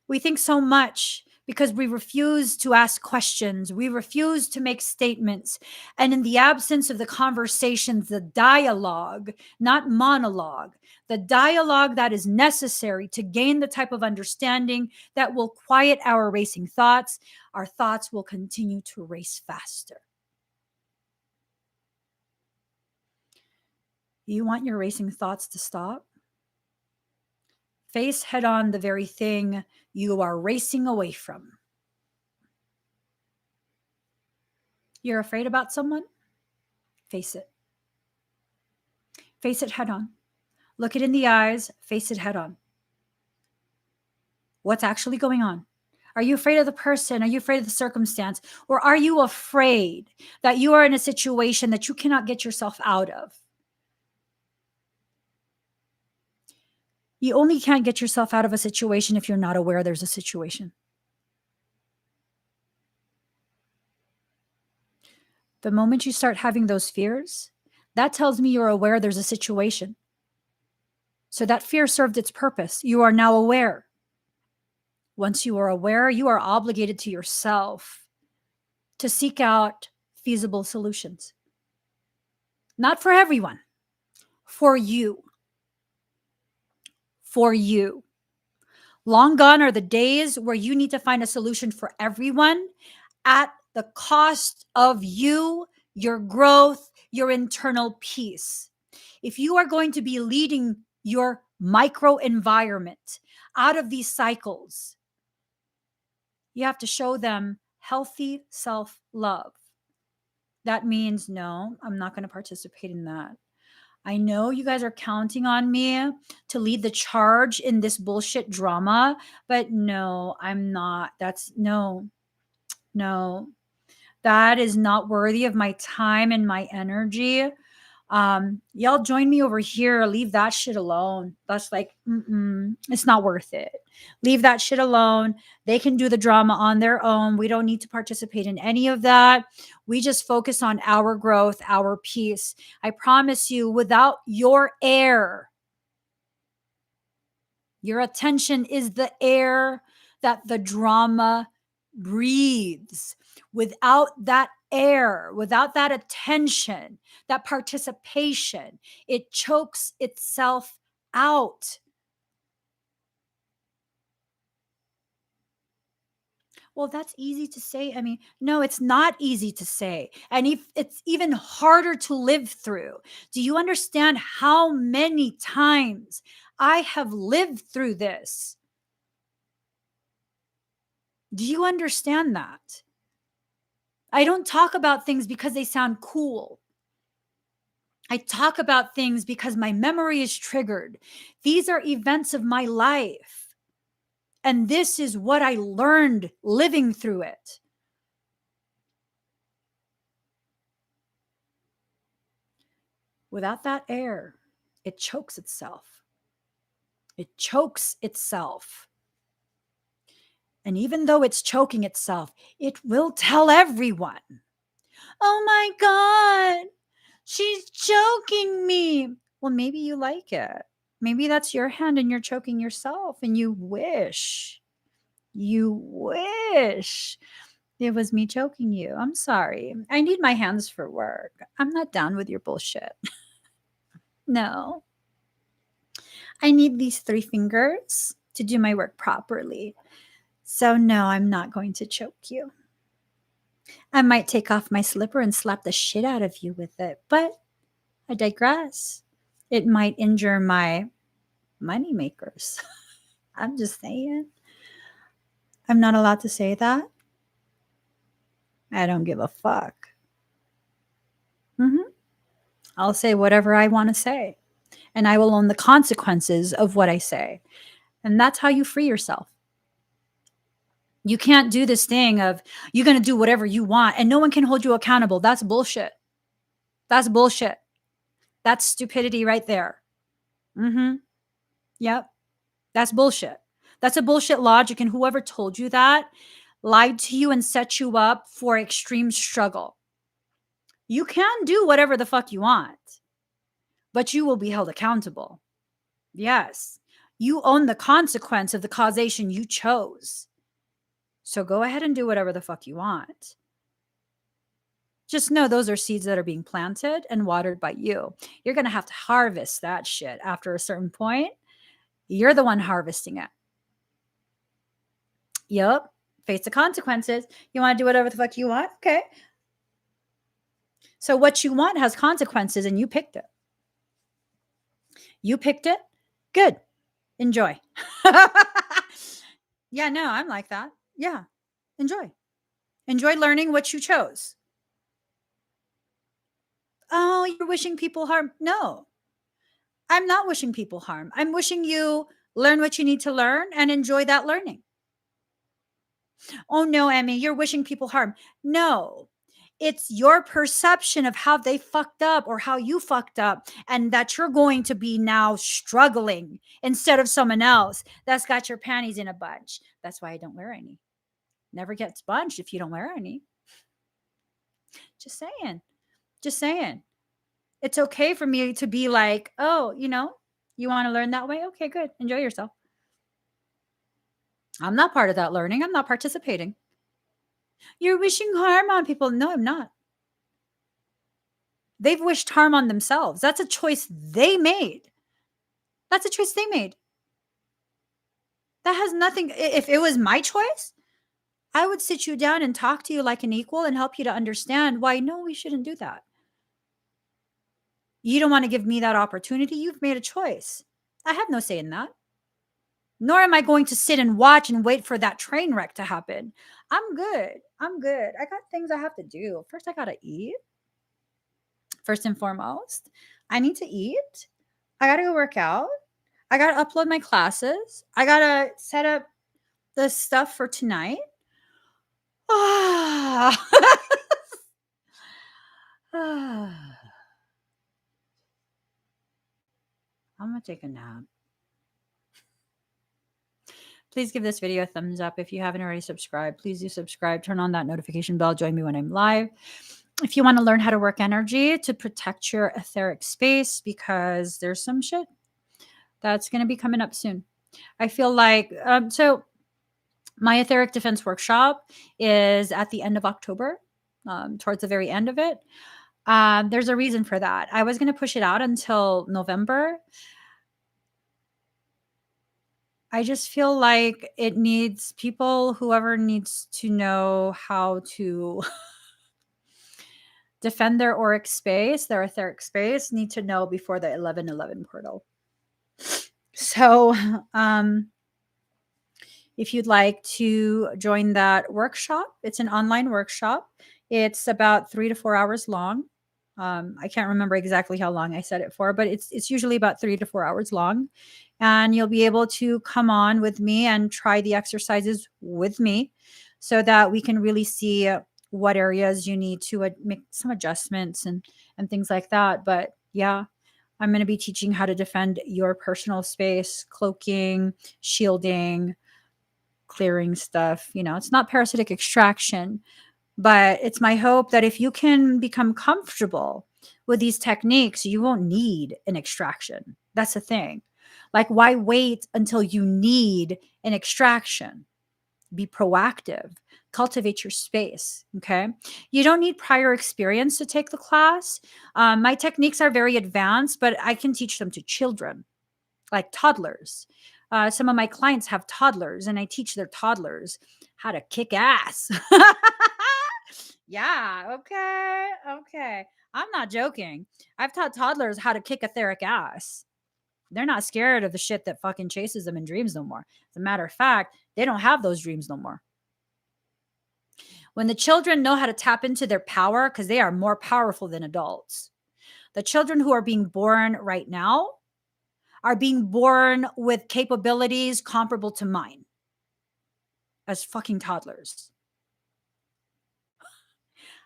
We think so much because we refuse to ask questions. We refuse to make statements. And in the absence of the conversations, the dialogue, not monologue, the dialogue that is necessary to gain the type of understanding that will quiet our racing thoughts, our thoughts will continue to race faster. You want your racing thoughts to stop? Face head on the very thing you are racing away from. You're afraid about someone? Face it. Face it head on. Look it in the eyes, face it head on. What's actually going on? Are you afraid of the person? Are you afraid of the circumstance? Or are you afraid that you are in a situation that you cannot get yourself out of? You only can't get yourself out of a situation if you're not aware there's a situation. The moment you start having those fears, that tells me you're aware there's a situation. So that fear served its purpose. You are now aware. Once you are aware, you are obligated to yourself to seek out feasible solutions. Not for everyone, for you. For you. Long gone are the days where you need to find a solution for everyone at the cost of you, your growth, your internal peace. If you are going to be leading your micro environment out of these cycles, you have to show them healthy self love. That means, no, I'm not going to participate in that. I know you guys are counting on me to lead the charge in this bullshit drama, but no, I'm not. That's no, that is not worthy of my time and my energy. Y'all join me over here. Leave that shit alone. That's like, it's not worth it. Leave that shit alone. They can do the drama on their own. We don't need to participate in any of that. We just focus on our growth, our peace. I promise you, without your air, your attention is the air that the drama breathes. Without that air, without that attention, that participation, it chokes itself out. Well, that's easy to say. I mean, no, it's not easy to say. And if it's even harder to live through. Do you understand how many times I have lived through this? Do you understand that? I don't talk about things because they sound cool. I talk about things because my memory is triggered. These are events of my life. And this is what I learned living through it. Without that air, it chokes itself. It chokes itself. And even though it's choking itself, it will tell everyone, oh my God, she's choking me. Well, maybe you like it. Maybe that's your hand and you're choking yourself and you wish it was me choking you. I'm sorry. I need my hands for work. I'm not down with your bullshit. No. I need these 3 fingers to do my work properly. So no, I'm not going to choke you. I might take off my slipper and slap the shit out of you with it, but I digress. It might injure my money makers. I'm just saying. I'm not allowed to say that. I don't give a fuck. I'll say whatever I want to say, and I will own the consequences of what I say. And that's how you free yourself. You can't do this thing of you're going to do whatever you want and no one can hold you accountable. That's bullshit. That's bullshit. That's stupidity right there. Yep. That's bullshit. That's a bullshit logic. And whoever told you that lied to you and set you up for extreme struggle. You can do whatever the fuck you want, but you will be held accountable. Yes. You own the consequence of the causation you chose. So go ahead and do whatever the fuck you want. Just know those are seeds that are being planted and watered by you. You're going to have to harvest that shit after a certain point. You're the one harvesting it. Yep. Face the consequences. You want to do whatever the fuck you want? Okay. So what you want has consequences and you picked it. You picked it? Good. Enjoy. Yeah, no, I'm like that. Yeah. Enjoy. Enjoy learning what you chose. Oh, you're wishing people harm. No, I'm not wishing people harm. I'm wishing you learn what you need to learn and enjoy that learning. Oh, no, Emmie, you're wishing people harm. No, it's your perception of how they fucked up or how you fucked up, and that you're going to be now struggling instead of someone else that's got your panties in a bunch. That's why I don't wear any. Never gets bunched if you don't wear any. Just saying. Just saying. It's okay for me to be like, oh, you want to learn that way? Okay, good. Enjoy yourself. I'm not part of that learning. I'm not participating. You're wishing harm on people. No, I'm not. They've wished harm on themselves. That's a choice they made. That's a choice they made. That has nothing. If it was my choice, I would sit you down and talk to you like an equal and help you to understand why, no, we shouldn't do that. You don't want to give me that opportunity. You've made a choice. I have no say in that. Nor am I going to sit and watch and wait for that train wreck to happen. I'm good. I'm good. I got things I have to do. First, I got to eat. First and foremost, I need to eat. I got to go work out. I got to upload my classes. I got to set up the stuff for tonight. I'm going to take a nap. Please give this video a thumbs up. If you haven't already subscribed, please do subscribe. Turn on that notification bell. Join me when I'm live. If you want to learn how to work energy to protect your etheric space, because there's some shit that's going to be coming up soon. I feel like, so my etheric defense workshop is at the end of October, towards the very end of it. There's a reason for that. I was going to push it out until November. I just feel like it needs people, whoever needs to know how to defend their auric space, their etheric space, need to know before the 11/11 portal. So, if you'd like to join that workshop, it's an online workshop. It's about 3 to 4 hours long. I can't remember exactly how long I said it for, but it's usually about 3 to 4 hours long. And you'll be able to come on with me and try the exercises with me so that we can really see what areas you need to make some adjustments and things like that. But yeah, I'm going to be teaching how to defend your personal space, cloaking, shielding, clearing stuff. It's not parasitic extraction, but it's my hope that if you can become comfortable with these techniques, you won't need an extraction. That's the thing. Like, why wait until you need an extraction? Be proactive, cultivate your space. Okay. You don't need prior experience to take the class. My techniques are very advanced, but I can teach them to children, like toddlers. Some of my clients have toddlers, and I teach their toddlers how to kick ass. Yeah. Okay. I'm not joking. I've taught toddlers how to kick etheric ass. They're not scared of the shit that fucking chases them in dreams no more. As a matter of fact, they don't have those dreams no more. When the children know how to tap into their power, because they are more powerful than adults, the children who are being born right now are being born with capabilities comparable to mine as fucking toddlers.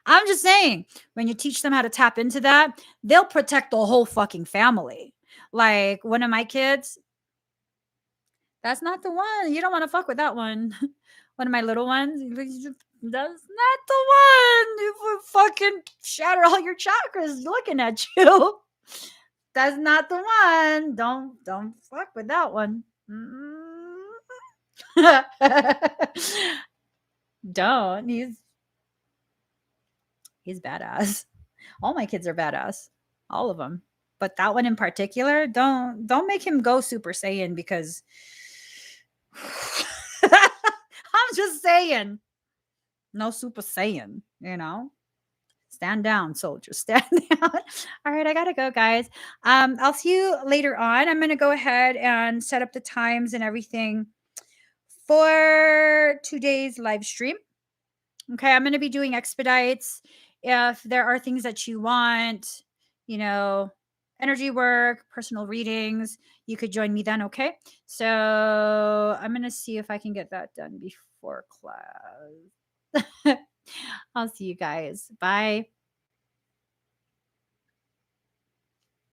I'm just saying, when you teach them how to tap into that, they'll protect the whole fucking family. Like one of my kids, that's not the one. You don't want to fuck with that one. One of my little ones, that's not the one. You would fucking shatter all your chakras looking at you. That's not the one. Don't fuck with that one. Don't. He's badass. All my kids are badass. All of them. But that one in particular, don't make him go Super Saiyan, because I'm just saying, no Super Saiyan, Stand down, soldiers. Stand down. All right, I gotta go, guys. I'll see you later on. I'm gonna go ahead and set up the times and everything for today's live stream. Okay, I'm gonna be doing expedites. If there are things that you want, energy work, personal readings, you could join me then. Okay, so I'm gonna see if I can get that done before class. I'll see you guys. Bye.